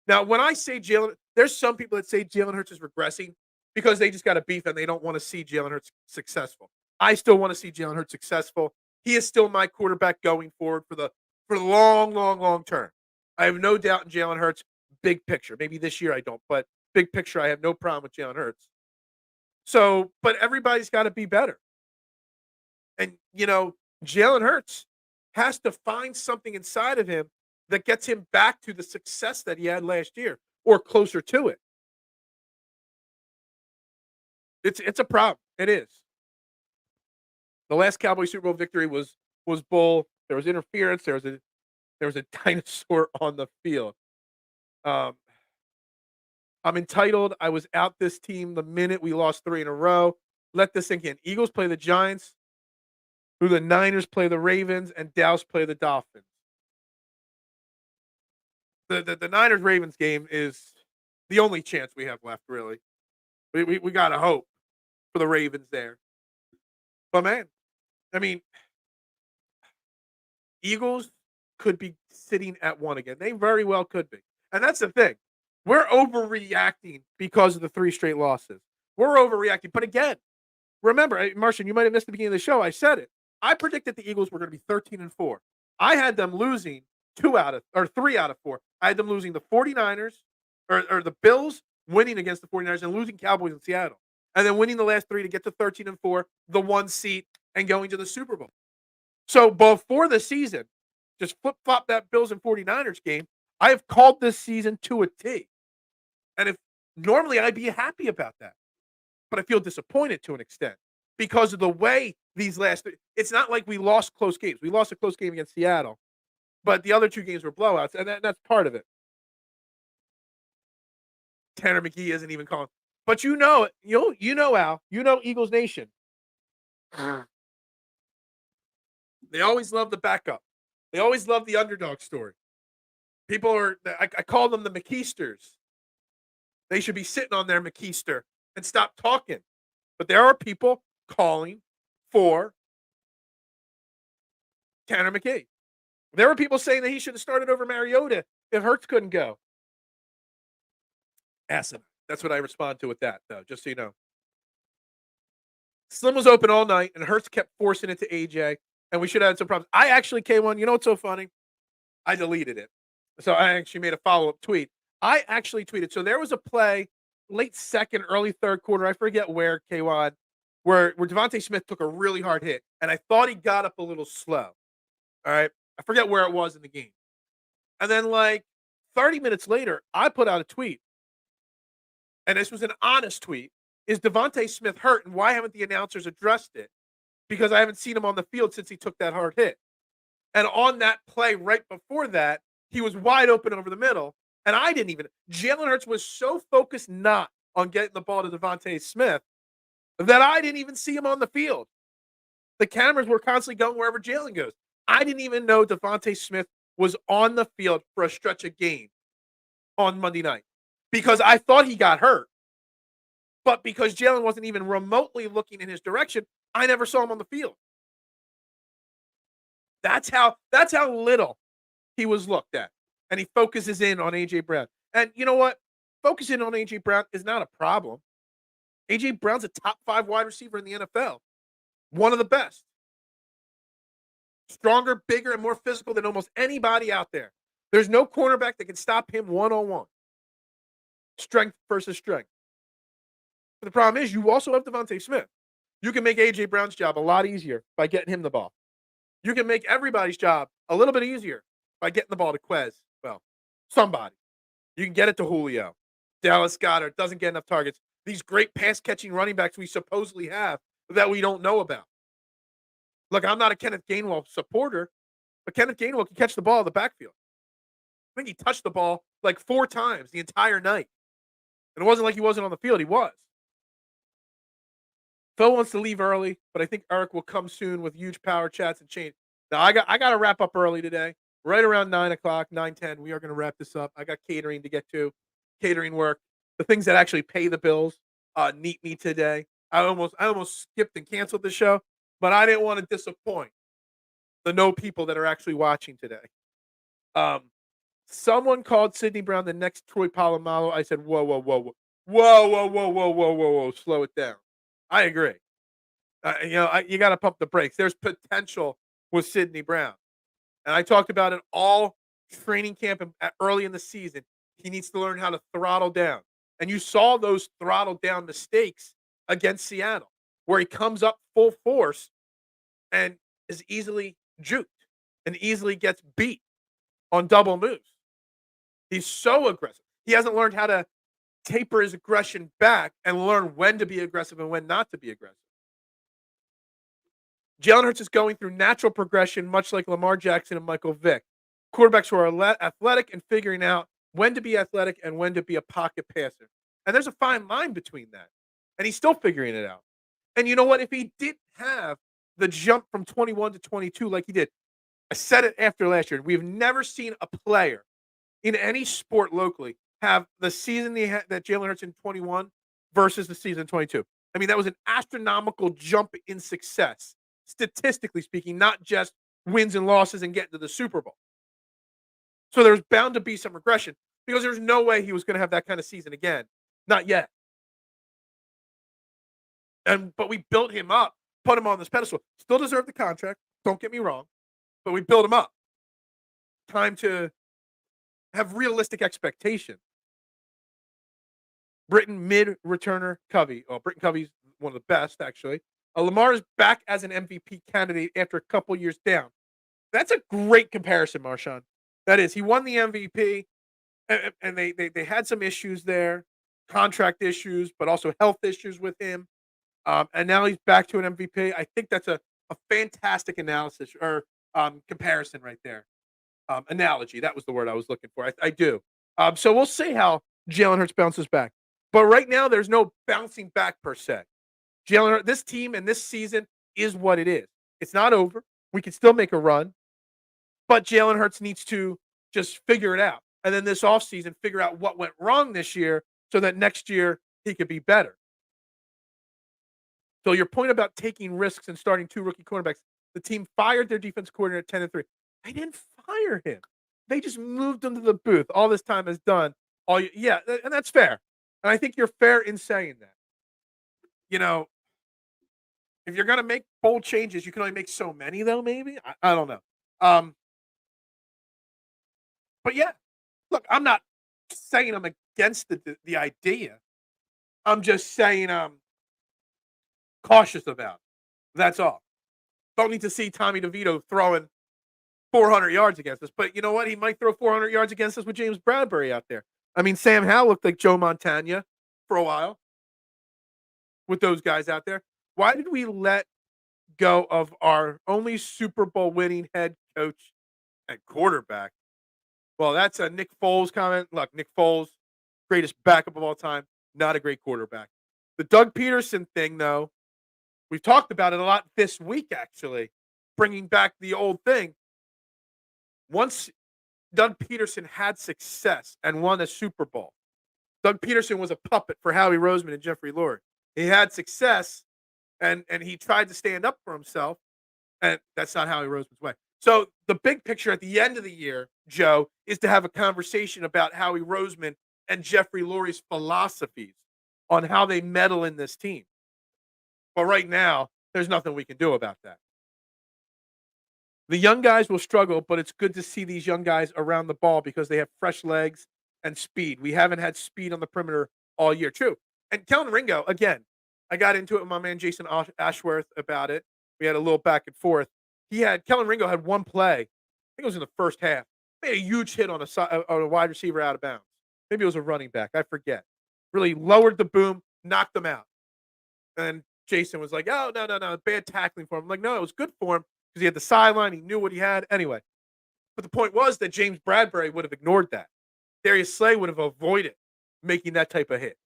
Now, when I say Jalen, there's some people that say Jalen Hurts is regressing because they just got a beef and they don't want to see Jalen Hurts successful. I still want to see Jalen Hurts successful. He is still my quarterback going forward for the long, long, long term. I have no doubt in Jalen Hurts, big picture. Maybe this year I don't, but big picture, I have no problem with Jalen Hurts. So, but everybody's got to be better. And, Jalen Hurts has to find something inside of him that gets him back to the success that he had last year or closer to it. It's a problem. It is. The last Cowboys Super Bowl victory was bull. There was interference. There was a dinosaur on the field. Um, I'm entitled. I was out this team the minute we lost 3 in a row. Let this sink in. Eagles play the Giants, who the Niners play the Ravens, and Dallas play the Dolphins. The Niners Ravens game is the only chance we have left, really. We gotta hope for the Ravens there. But man, I mean, Eagles could be sitting at 1 again. They very well could be. And that's the thing. We're overreacting because of the 3 straight losses. We're overreacting. But again, remember, Martian, you might have missed the beginning of the show. I said it. I predicted the Eagles were going to be 13-4. I had them losing 3 out of 4. I had them losing the 49ers or the Bills winning against the 49ers and losing Cowboys in Seattle. And then winning the last 3 to get to 13-4, the 1 seat, and going to the Super Bowl. So before the season, just flip-flop that Bills and 49ers game. I have called this season to a T. And if normally I'd be happy about that. But I feel disappointed to an extent because of the way these last it's not like we lost close games. We lost a close game against Seattle, but the other 2 games were blowouts, and that's part of it. Tanner McGee isn't even calling. But you know it. You know, Al. You know Eagles Nation. They always love the backup. They always love the underdog story. People I call them the McKeisters. They should be sitting on their McKeister and stop talking. But there are people calling for Tanner McKee. There were people saying that he should have started over Mariota if Hurts couldn't go. Asinine. That's what I respond to with that, though, just so you know. Slim was open all night, and Hurts kept forcing it to AJ, and we should have had some problems. I actually came on. You know what's so funny? I deleted it. So I actually made a follow-up tweet. I actually tweeted. So there was a play late second, early third quarter. I forget where, K-Wad, where Devontae Smith took a really hard hit, and I thought he got up a little slow. All right? I forget where it was in the game. And then, like, 30 minutes later, I put out a tweet, and this was an honest tweet. Is Devontae Smith hurt, and why haven't the announcers addressed it? Because I haven't seen him on the field since he took that hard hit. And on that play right before that, he was wide open over the middle, and I didn't even. Jalen Hurts was so focused not on getting the ball to Devontae Smith that I didn't even see him on the field. The cameras were constantly going wherever Jalen goes. I didn't even know Devontae Smith was on the field for a stretch of game on Monday night because I thought he got hurt. But because Jalen wasn't even remotely looking in his direction, I never saw him on the field. That's how little he was looked at. And he focuses in on A.J. Brown. And you know what? Focusing on A.J. Brown is not a problem. A.J. Brown's a top 5 wide receiver in the NFL. One of the best. Stronger, bigger, and more physical than almost anybody out there. There's no cornerback that can stop him one-on-one. Strength versus strength. But the problem is you also have Devontae Smith. You can make A.J. Brown's job a lot easier by getting him the ball. You can make everybody's job a little bit easier by getting the ball to Quez. Well, somebody. You can get it to Julio. Dallas Goedert doesn't get enough targets. These great pass-catching running backs we supposedly have that we don't know about. Look, I'm not a Kenneth Gainwell supporter, but Kenneth Gainwell can catch the ball in the backfield. I think he touched the ball like 4 times the entire night. And it wasn't like he wasn't on the field. He was. Phil wants to leave early, but I think Eric will come soon with huge power chats and change. Now, I got to wrap up early today, right around 9 o'clock, 9:10. We are going to wrap this up. I got catering to get to, catering work, the things that actually pay the bills. Need me today. I almost skipped and canceled the show, but I didn't want to disappoint the people that are actually watching today. Someone called Sidney Brown the next Troy Polamalu. I said, whoa, slow it down. I agree. You got to pump the brakes. There's potential with Sidney Brown. And I talked about it all training camp and early in the season. He needs to learn how to throttle down. And you saw those throttle down mistakes against Seattle, where he comes up full force and is easily juked and easily gets beat on double moves. He's so aggressive. He hasn't learned how to taper his aggression back and learn when to be aggressive and when not to be aggressive. Jalen Hurts is going through natural progression, much like Lamar Jackson and Michael Vick. Quarterbacks who are athletic and figuring out when to be athletic and when to be a pocket passer. And there's a fine line between that. And he's still figuring it out. And you know what? If he didn't have the jump from 21 to 22 like he did, I said it after last year. We've never seen a player in any sport locally have the season that Jalen Hurts in 21 versus the season in 22. I mean, that was an astronomical jump in success, statistically speaking, not just wins and losses and getting to the Super Bowl. So there's bound to be some regression because there's no way he was going to have that kind of season again. Not yet. But we built him up, put him on this pedestal. Still deserved the contract. Don't get me wrong. But we built him up. Time to have realistic expectation. Britton mid-returner Covey. Oh, Britton Covey's one of the best, actually. Lamar is back as an MVP candidate after a couple years down. That's a great comparison, Marshawn. That is. He won the MVP, and they had some issues there, contract issues, but also health issues with him. And now he's back to an MVP. I think that's a fantastic analysis or comparison right there. Analogy. That was the word I was looking for. I do. So we'll see how Jalen Hurts bounces back. But right now, there's no bouncing back per se. Jalen Hurts, this team and this season is what it is. It's not over. We can still make a run. But Jalen Hurts needs to just figure it out. And then this offseason, figure out what went wrong this year so that next year he could be better. So your point about taking risks and starting two rookie cornerbacks, the team fired their defense coordinator at 10-3. They didn't fire him. They just moved him to the booth. All this time is done. Yeah, and that's fair. And I think you're fair in saying that. You know, if you're going to make bold changes, you can only make so many, though, maybe. I don't know. But yeah, look, I'm not saying I'm against the idea. I'm just saying I'm cautious about it. That's all. Don't need to see Tommy DeVito throwing 400 yards against us. But you know what? He might throw 400 yards against us with James Bradbury out there. I mean, Sam Howell looked like Joe Montana for a while with those guys out there. Why did we let go of our only Super Bowl winning head coach and quarterback? Well, that's a Nick Foles comment. Look, Nick Foles, greatest backup of all time, not a great quarterback. The Doug Peterson thing, though, we've talked about it a lot this week, actually, bringing back the old thing. Once Doug Peterson had success and won a Super Bowl, Doug Peterson was a puppet for Howie Roseman and Jeffrey Lurie. He had success, and he tried to stand up for himself, and that's not Howie Roseman's way. So the big picture at the end of the year, Joe, is to have a conversation about Howie Roseman and Jeffrey Lurie's philosophies on how they meddle in this team. But right now, there's nothing we can do about that. The young guys will struggle, but it's good to see these young guys around the ball because they have fresh legs and speed. We haven't had speed on the perimeter all year. True. And Kellen Ringo, again, I got into it with my man Jason Ashworth about it. We had a little back and forth. Kellen Ringo had one play. I think it was in the first half. Made a huge hit on a wide receiver out of bounds. Maybe it was a running back. I forget. Really lowered the boom, knocked them out. And Jason was like, oh, no. Bad tackling for him. I'm like, no, it was good for him because he had the sideline. He knew what he had. Anyway. But the point was that James Bradbury would have ignored that. Darius Slay would have avoided making that type of hit.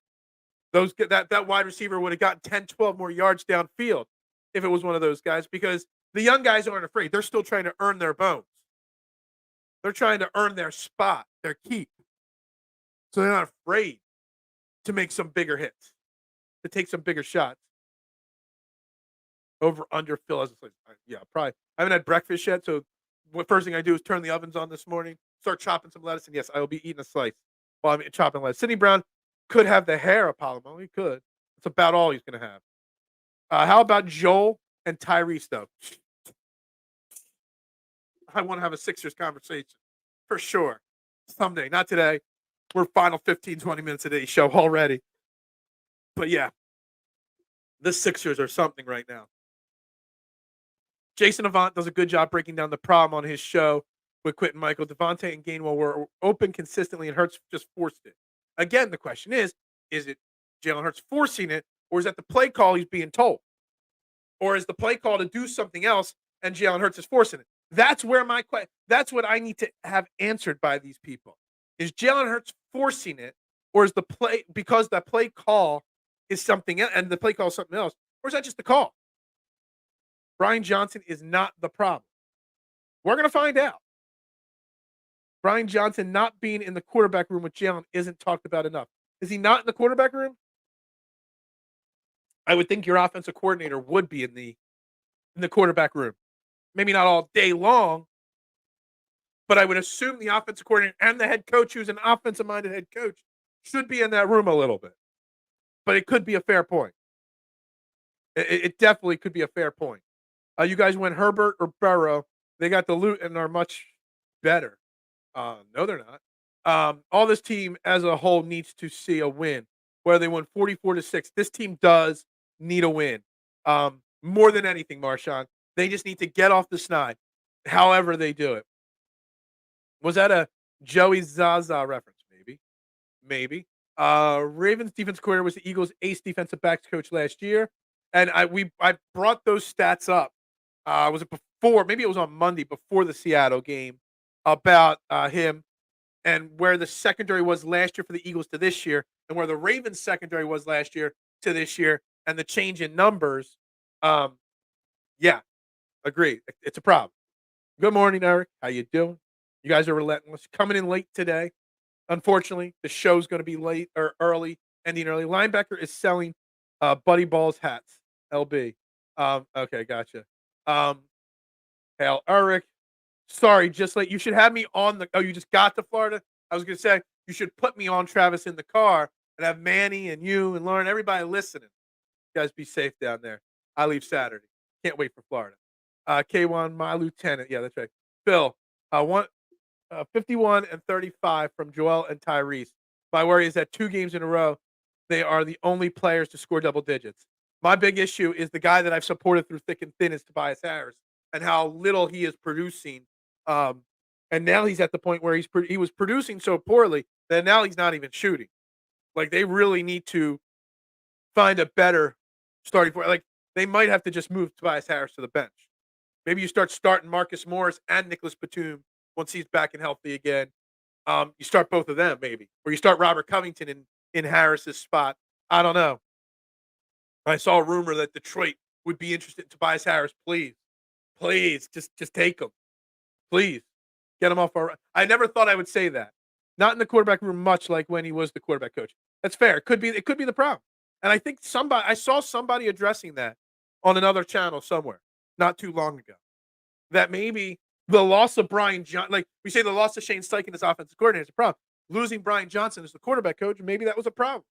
That wide receiver would have gotten 10, 12 more yards downfield if it was one of those guys because the young guys aren't afraid. They're still trying to earn their bones. They're trying to earn their spot, their keep. So they're not afraid to make some bigger hits, to take some bigger shots. Over, under, Phil. Yeah, probably. I haven't had breakfast yet, so the first thing I do is turn the ovens on this morning, start chopping some lettuce, and yes, I will be eating a slice while I'm chopping lettuce. Sidney Brown could have the hair of Palomar. He could. It's about all he's going to have. How about Joel and Tyrese, though? I want to have a Sixers conversation for sure. Someday. Not today. We're final 15, 20 minutes of today's show already. But yeah, the Sixers are something right now. Jason Avant does a good job breaking down the problem on his show with Quentin Michael. Devontae and Gainwell were open consistently, and Hurts just forced it. Again, the question is, Is it Jalen Hurts forcing it, or is that the play call he's being told? Or is the play call to do something else and Jalen Hurts is forcing it? That's where that's what I need to have answered by these people. Is Jalen Hurts forcing it, or is the play because the play call is something else and the play call is something else, or is that just the call? Brian Johnson is not the problem. We're going to find out. Brian Johnson not being in the quarterback room with Jalen isn't talked about enough. Is he not in the quarterback room? I would think your offensive coordinator would be in the quarterback room. Maybe not all day long, but I would assume the offensive coordinator and the head coach, who's an offensive-minded head coach, should be in that room a little bit. But it could be a fair point. It definitely could be a fair point. You guys went Herbert or Burrow. They got the loot and are much better. No, they're not. All this team as a whole needs to see a win, where they won 44-6. This team does need a win. More than anything, Marshawn. They just need to get off the snide, however they do it. Was that a Joey Zaza reference? Maybe. Ravens defense coordinator was the Eagles' ace defensive backs coach last year, and I brought those stats up. Was it before? Maybe it was on Monday before the Seattle game about him and where the secondary was last year for the Eagles to this year, and where the Ravens secondary was last year to this year, and the change in numbers. Yeah, agree. It's a problem. Good morning, Eric. How you doing? You guys are relentless. Coming in late today. Unfortunately, the show's going to be late or early, ending early. Linebacker is selling Buddy Balls hats. LB. Okay, gotcha. Hail, Eric. Sorry, just late. You should have me on the. Oh, you just got to Florida? I was going to say, you should put me on Travis in the car and have Manny and you and Lauren, everybody listening. You guys be safe down there. I leave Saturday. Can't wait for Florida. K1, my lieutenant. Yeah, that's right. Phil, 51 and 35 from Joel and Tyrese. My worry is that 2 games in a row, they are the only players to score double digits. My big issue is the guy that I've supported through thick and thin is Tobias Harris and how little he is producing. And now he's at the point where he was producing so poorly that now he's not even shooting. Like, they really need to find a better starting point. Like, they might have to just move Tobias Harris to the bench. Maybe you start starting Marcus Morris and Nicholas Batum once he's back and healthy again. You start both of them, maybe. Or you start Robert Covington in Harris's spot. I don't know. I saw a rumor that Detroit would be interested in Tobias Harris. Please, just take him. Please, get him off our. I never thought I would say that. Not in the quarterback room, much like when he was the quarterback coach. That's fair. It could be the problem. And I think I saw somebody addressing that on another channel somewhere not too long ago. That maybe the loss of Brian Johnson, like we say, the loss of Shane Steichen as offensive coordinator is a problem. Losing Brian Johnson as the quarterback coach, maybe that was a problem.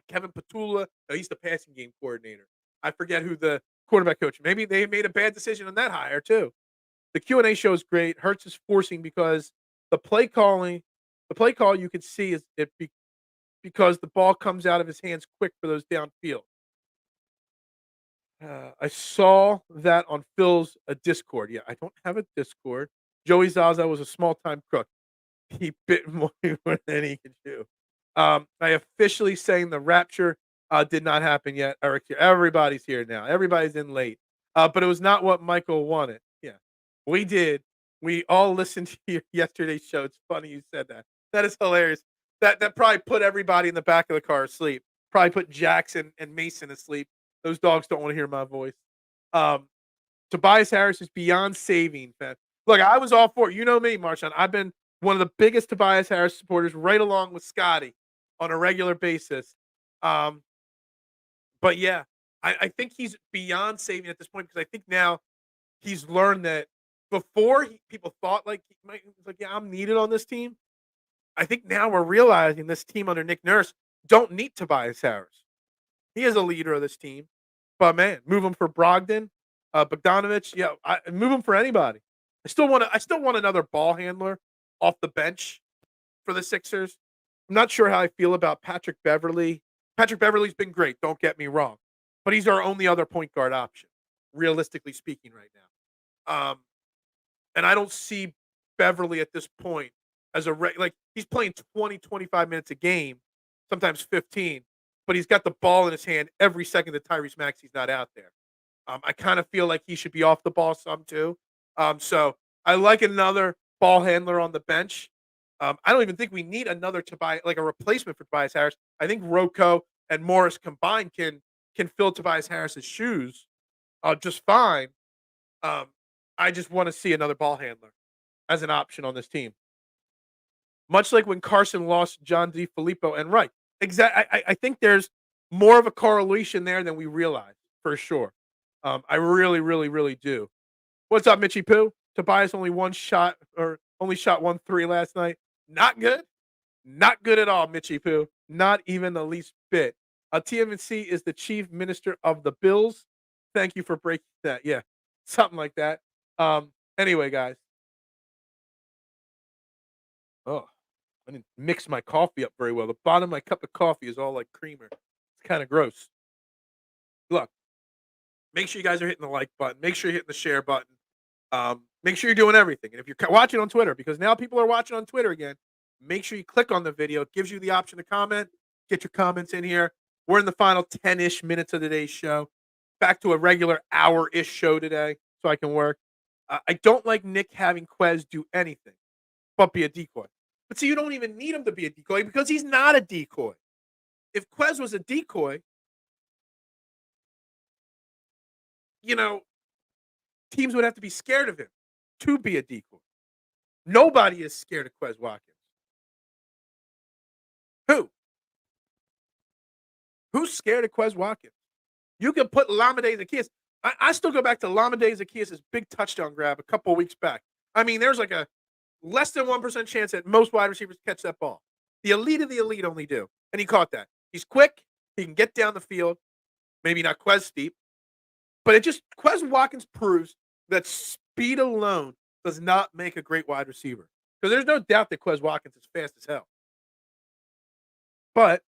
Kevin Petula, he's the passing game coordinator. I forget who the quarterback coach. Maybe they made a bad decision on that hire too. The Q&A show is great. Hurts is forcing because the play call you could see is because the ball comes out of his hands quick for those downfield. I saw that on Phil's Discord. Yeah, I don't have a Discord. Joey Zaza was a small-time crook. He bit more than he could do. I officially saying the rapture did not happen yet. Eric, everybody's here now. Everybody's in late. But it was not what Michael wanted. Yeah, we did. We all listened to yesterday's show. It's funny you said that. That is hilarious. That probably put everybody in the back of the car asleep. Probably put Jackson and Mason asleep. Those dogs don't want to hear my voice. Tobias Harris is beyond saving. Look, I was all for it. You know me, Marshawn. I've been one of the biggest Tobias Harris supporters, right along with Scotty, on a regular basis. But yeah, I think he's beyond saving at this point because I think now he's learned that before people thought yeah, I'm needed on this team. I think now we're realizing this team under Nick Nurse don't need Tobias Harris. He is a leader of this team. But man, move him for Brogdon, Bogdanovich. Yeah, move him for anybody. I still want another ball handler off the bench for the Sixers. I'm not sure how I feel about Patrick Beverley. Patrick Beverley's been great. Don't get me wrong, but he's our only other point guard option, realistically speaking, right now. And I don't see Beverley at this point as he's playing 20, 25 minutes a game sometimes 15, but he's got the ball in his hand every second that Tyrese Maxey's not out there. I kind of feel like he should be off the ball some too. So I like another ball handler on the bench. I don't even think we need another Tobias, like a replacement for Tobias Harris. I think Rocco and Morris combined can fill Tobias Harris's shoes just fine. Um, I just want to see another ball handler as an option on this team. Much like when Carson lost John DeFilippo and Wright. I think there's more of a correlation there than we realize, for sure. I really, really, really do. What's up, Mitchy Poo? Tobias only shot 1 3 last night. Not good. Not good at all, Mitchy Poo. Not even the least bit. TMC is the chief minister of the Bills. Thank you for breaking that. Yeah, something like that. Anyway, guys. Oh, I didn't mix my coffee up very well. The bottom of my cup of coffee is all like creamer. It's kind of gross. Look, make sure you guys are hitting the like button. Make sure you're hitting the share button. Make sure you're doing everything. And if you're watching on Twitter, because now people are watching on Twitter again, make sure you click on the video. It gives you the option to comment. Get your comments in here. We're in the final 10-ish minutes of today's show. Back to a regular hour-ish show today so I can work. I don't like Nick having Quez do anything but be a decoy. But see, you don't even need him to be a decoy because he's not a decoy. If Quez was a decoy, teams would have to be scared of him to be a decoy. Nobody is scared of Quez Watkins. Who? Who's scared of Quez Watkins? You can put Lamade Zaccheaus. I still go back to Lamade Zaccheaus' big touchdown grab a couple of weeks back. I mean, there's like a less than 1% chance that most wide receivers catch that ball. The elite of the elite only do. And he caught that. He's quick. He can get down the field. Maybe not Quez steep. But Quez Watkins proves that speed alone does not make a great wide receiver. Because there's no doubt that Quez Watkins is fast as hell. But,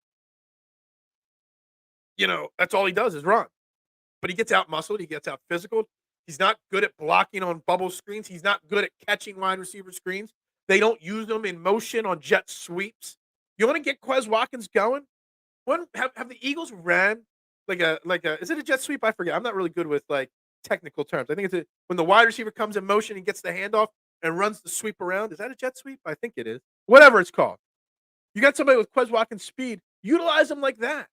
that's all he does is run. But he gets out muscled. He gets out physical. He's not good at blocking on bubble screens. He's not good at catching wide receiver screens. They don't use them in motion on jet sweeps. You want to get Quez Watkins going? Have the Eagles ran like a is it a jet sweep? I forget. I'm not really good with like technical terms. I think it's when the wide receiver comes in motion and gets the handoff and runs the sweep around. Is that a jet sweep? I think it is. Whatever it's called. You got somebody with Quez Watkins speed. Utilize him like that.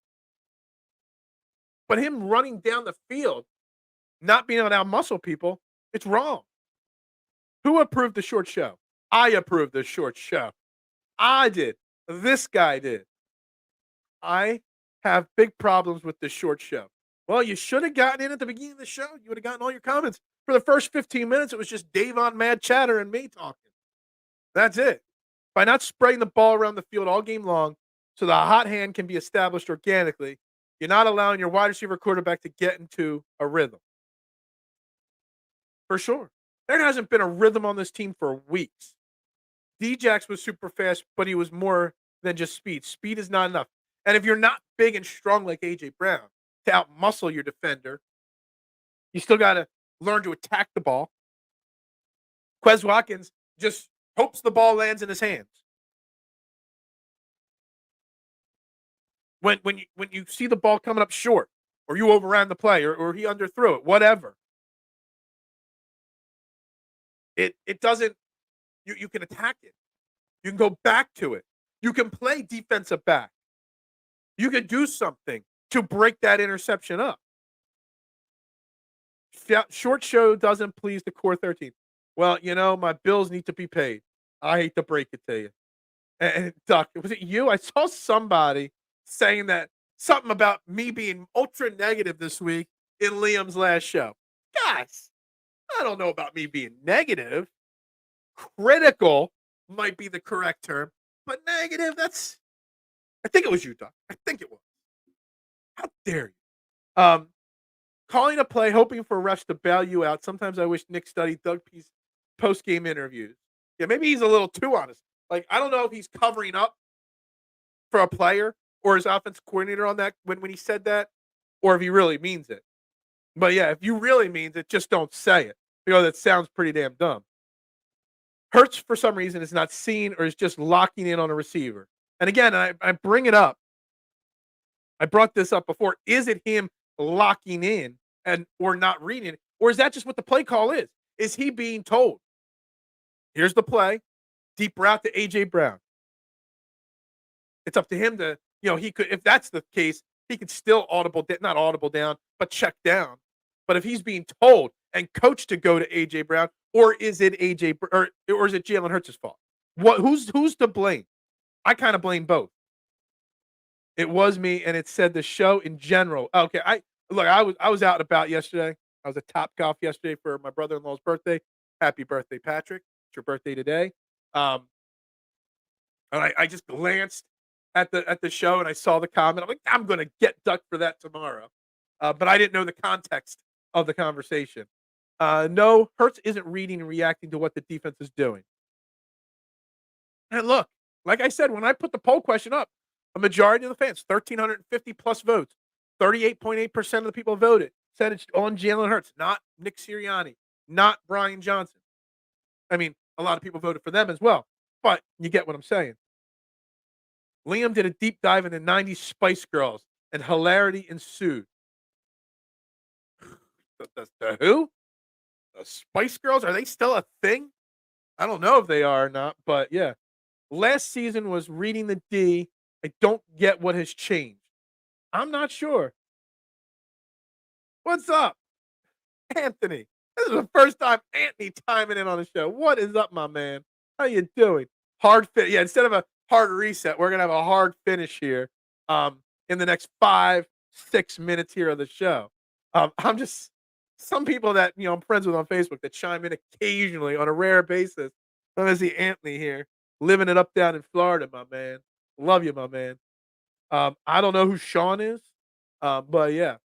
But him running down the field, not being able to out-muscle people, it's wrong. Who approved the short show? I approved the short show. I did. This guy did. I have big problems with the short show. Well, you should have gotten in at the beginning of the show. You would have gotten all your comments. For the first 15 minutes, it was just Dave on Mad Chatter and me talking. That's it. By not spraying the ball around the field all game long so the hot hand can be established organically, you're not allowing your wide receiver quarterback to get into a rhythm. For sure. There hasn't been a rhythm on this team for weeks. Djax was super fast, but he was more than just speed. Speed is not enough. And if you're not big and strong like A.J. Brown to out-muscle your defender, you still got to learn to attack the ball. Quez Watkins just hopes the ball lands in his hands. When you see the ball coming up short, or you overran the play, or he underthrew it, whatever. It doesn't, you can attack it. You can go back to it. You can play defensive back. You can do something to break that interception up. Short show doesn't please the core 13. Well, my bills need to be paid. I hate to break it to you. And Duck, was it you? I saw somebody saying that something about me being ultra negative this week in Liam's last show. Guys, I don't know about me being negative. Critical might be the correct term, but negative, I think it was you, Doc. I think it was. How dare you? Calling a play, hoping for refs to bail you out. Sometimes I wish Nick studied Doug P's post-game interviews. Yeah, maybe he's a little too honest. Like, I don't know if he's covering up for a player or his offensive coordinator on that when he said that, or if he really means it. But yeah, if you really means it, just don't say it. That sounds pretty damn dumb. Hurts, for some reason, is not seen or is just locking in on a receiver. And again, I bring it up I brought this up before. Is it him locking in or not reading it? Or is that just what the play call is? Is he being told, here's the play, deep route to A.J. Brown? It's up to him to, he could, if that's the case, he could still not audible down, but check down. But if he's being told and coached to go to A.J. Brown, or is it or is it Jalen Hurts' fault? Who's to blame? I kind of blame both. It was me, and it said the show in general. Okay, I was out and about yesterday. I was at Topgolf yesterday for my brother-in-law's birthday. Happy birthday, Patrick! It's your birthday today. And I just glanced at the show and I saw the comment. I'm like, I'm gonna get ducked for that tomorrow. But I didn't know the context of the conversation. No, Hurts isn't reading and reacting to what the defense is doing. And look, like I said, when I put the poll question up, a majority of the fans, 1,350 plus votes, 38.8% of the people voted, said it's on Jalen Hurts, not Nick Sirianni, not Brian Johnson. I mean, a lot of people voted for them as well, but you get what I'm saying. Liam did a deep dive into 90s Spice Girls, and hilarity ensued. The who? The Spice Girls? Are they still a thing? I don't know if they are or not, but yeah. Last season was reading the D. I don't get what has changed. I'm not sure. What's up, Anthony? This is the first time Anthony timing in on the show. What is up, my man? How you doing? Hard fit. Yeah, instead of a hard reset, we're gonna have a hard finish here. In the next 5-6 minutes here of the show. I'm just some people that I'm friends with on Facebook that chime in occasionally on a rare basis. I'm gonna see Anthony here, living it up down in Florida, my man. Love you, my man. I don't know who Sean is, but yeah.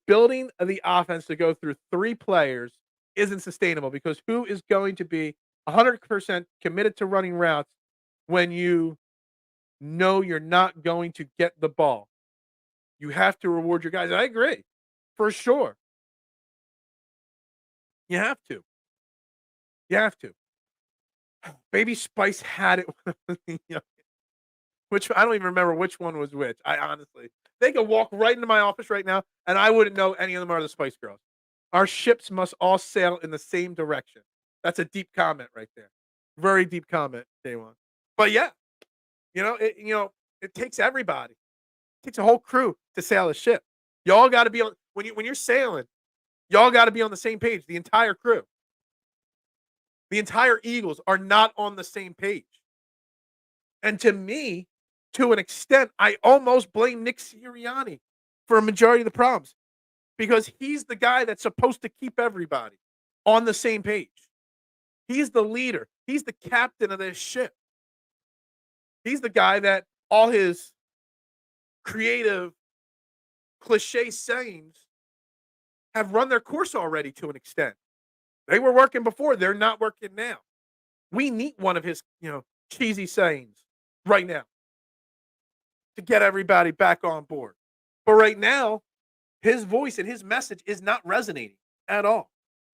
Building the offense to go through 3 players isn't sustainable because who is going to be 100% committed to running routes when you know you're not going to get the ball? You have to reward your guys. I agree, for sure. You have to. You have to. Baby Spice had it. Which I don't even remember which one was which. I honestly, they could walk right into my office right now, and I wouldn't know any of them are the Spice Girls. Our ships must all sail in the same direction. That's a deep comment right there. Very deep comment, K1. But yeah, it takes everybody. It takes a whole crew to sail a ship. Y'all got to be on when you're sailing. Y'all got to be on the same page. The entire crew, the entire Eagles are not on the same page. And to me, to an extent, I almost blame Nick Sirianni for a majority of the problems because he's the guy that's supposed to keep everybody on the same page. He's the leader. He's the captain of this ship. He's the guy that all his creative cliche sayings have run their course already to an extent. They were working before. They're not working now. We need one of his, cheesy sayings right now to get everybody back on board. But right now, his voice and his message is not resonating at all.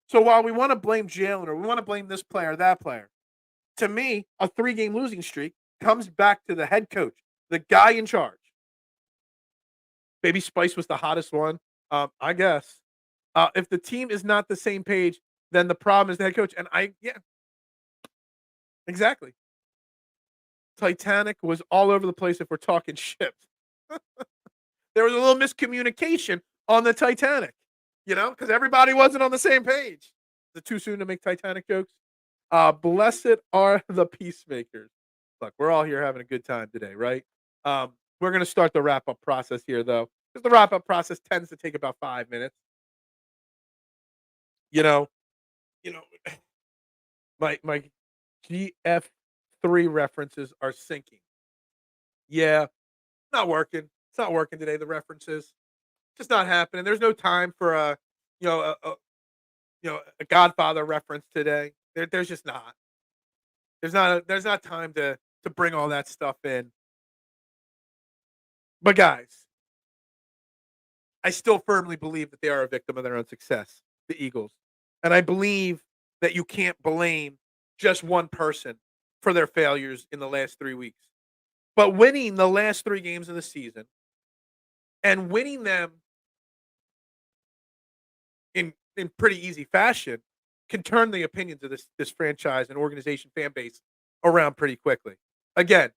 So while we want to blame Jalen or we want to blame this player or that player, to me, a 3-game losing streak comes back to the head coach, the guy in charge. Baby Spice was the hottest one, I guess. If the team is not the same page, then the problem is the head coach. And exactly. Titanic was all over the place if we're talking ships. There was a little miscommunication on the Titanic, because everybody wasn't on the same page. Is it too soon to make Titanic jokes? Blessed are the peacemakers. Look, we're all here having a good time today, right? We're going to start the wrap-up process here, though, because the wrap-up process tends to take about 5 minutes. My GF3 references are sinking. Yeah, not working. It's not working today. The references just not happening. There's no time for a Godfather reference today. There's just not. There's not time to bring all that stuff in. But guys, I still firmly believe that they are a victim of their own success, the Eagles. And I believe that you can't blame just one person for their failures in the last 3 weeks. But winning the last 3 games of the season and winning them in pretty easy fashion can turn the opinions of this franchise and organization fan base around pretty quickly. Again,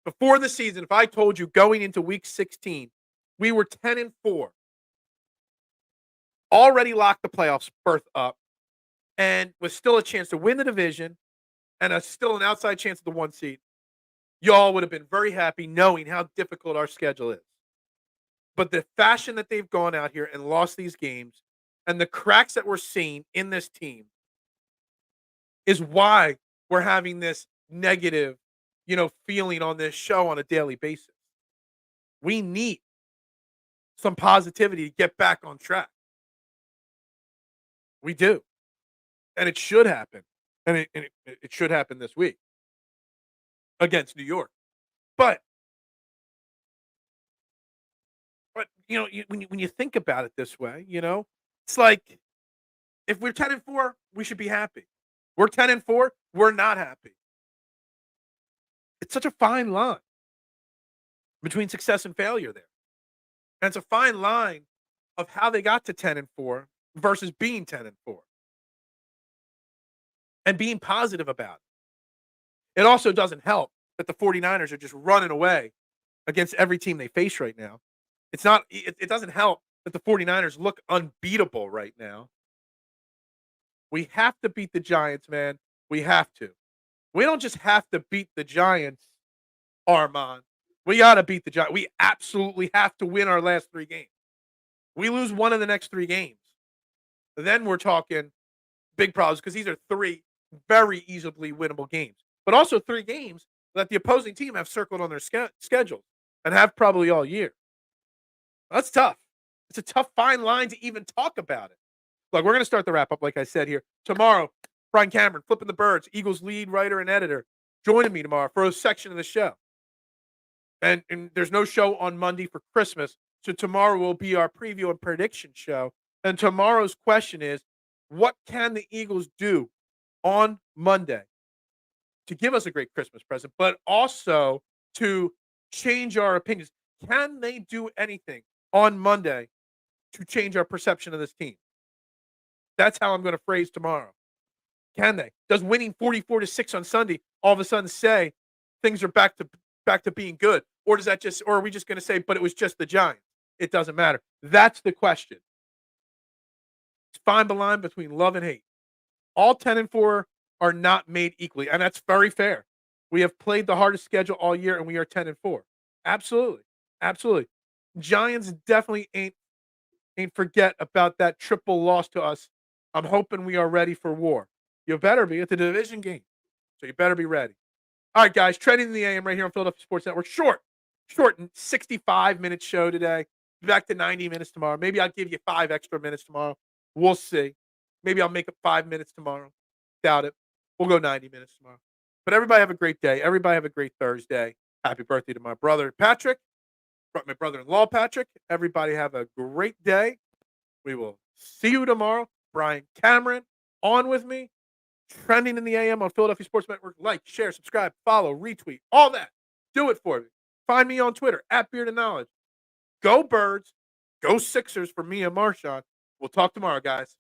before the season, if I told you going into week 16, we were 10-4, already locked the playoffs berth up, and with still a chance to win the division and still an outside chance of the 1 seed, y'all would have been very happy knowing how difficult our schedule is. But the fashion that they've gone out here and lost these games and the cracks that we're seeing in this team is why we're having this negative, feeling on this show on a daily basis. We need some positivity to get back on track. We do. And it should happen. And it should happen this week against New York. But when you think about it this way, it's like if we're 10-4, we should be happy. We're 10-4, we're not happy. It's such a fine line between success and failure there. And it's a fine line of how they got to 10-4 versus being 10-4 and being positive about it. It also doesn't help that the 49ers are just running away against every team they face right now. It doesn't help that the 49ers look unbeatable right now. We have to beat the Giants, man. We have to. We don't just have to beat the Giants, Armand. We got to beat the Giants. We absolutely have to win our last 3 games. We lose one of the next 3 games. Then we're talking big problems because these are 3 very easily winnable games. But also 3 games that the opposing team have circled on their schedule and have probably all year. That's tough. It's a tough, fine line to even talk about it. Look, we're going to start the wrap-up, like I said here. Tomorrow, Brian Cameron, Flipping the Birds, Eagles lead writer and editor, joining me tomorrow for a section of the show. And there's no show on Monday for Christmas, so tomorrow will be our preview and prediction show. And tomorrow's question is, what can the Eagles do on Monday to give us a great Christmas present, but also to change our opinions? Can they do anything on Monday to change our perception of this team? That's how I'm going to phrase tomorrow. Can they? Does winning 44-6 on Sunday all of a sudden say things are back to being good? Or are we just going to say, but it was just the Giants? It doesn't matter. That's the question. It's fine the line between love and hate. All 10-4 are not made equally, and that's very fair. We have played the hardest schedule all year, and we are 10-4. Absolutely. Absolutely. Giants definitely ain't forget about that triple loss to us. I'm hoping we are ready for war. You better be. It's a division game, so you better be ready. All right, guys, trending in the AM right here on Philadelphia Sports Network. Short 65-minute show today. Back to 90 minutes tomorrow. Maybe I'll give you 5 extra minutes tomorrow. We'll see. Maybe I'll make it 5 minutes tomorrow. Doubt it. We'll go 90 minutes tomorrow. But everybody have a great day. Everybody have a great Thursday. Happy birthday to my brother, Patrick. My brother-in-law, Patrick. Everybody have a great day. We will see you tomorrow. Brian Cameron on with me. Trending in the AM on Philadelphia Sports Network. Like, share, subscribe, follow, retweet, all that. Do it for me. Find me on Twitter, @BeardandKnowledge. Go Birds. Go Sixers for me and Marshawn. We'll talk tomorrow, guys.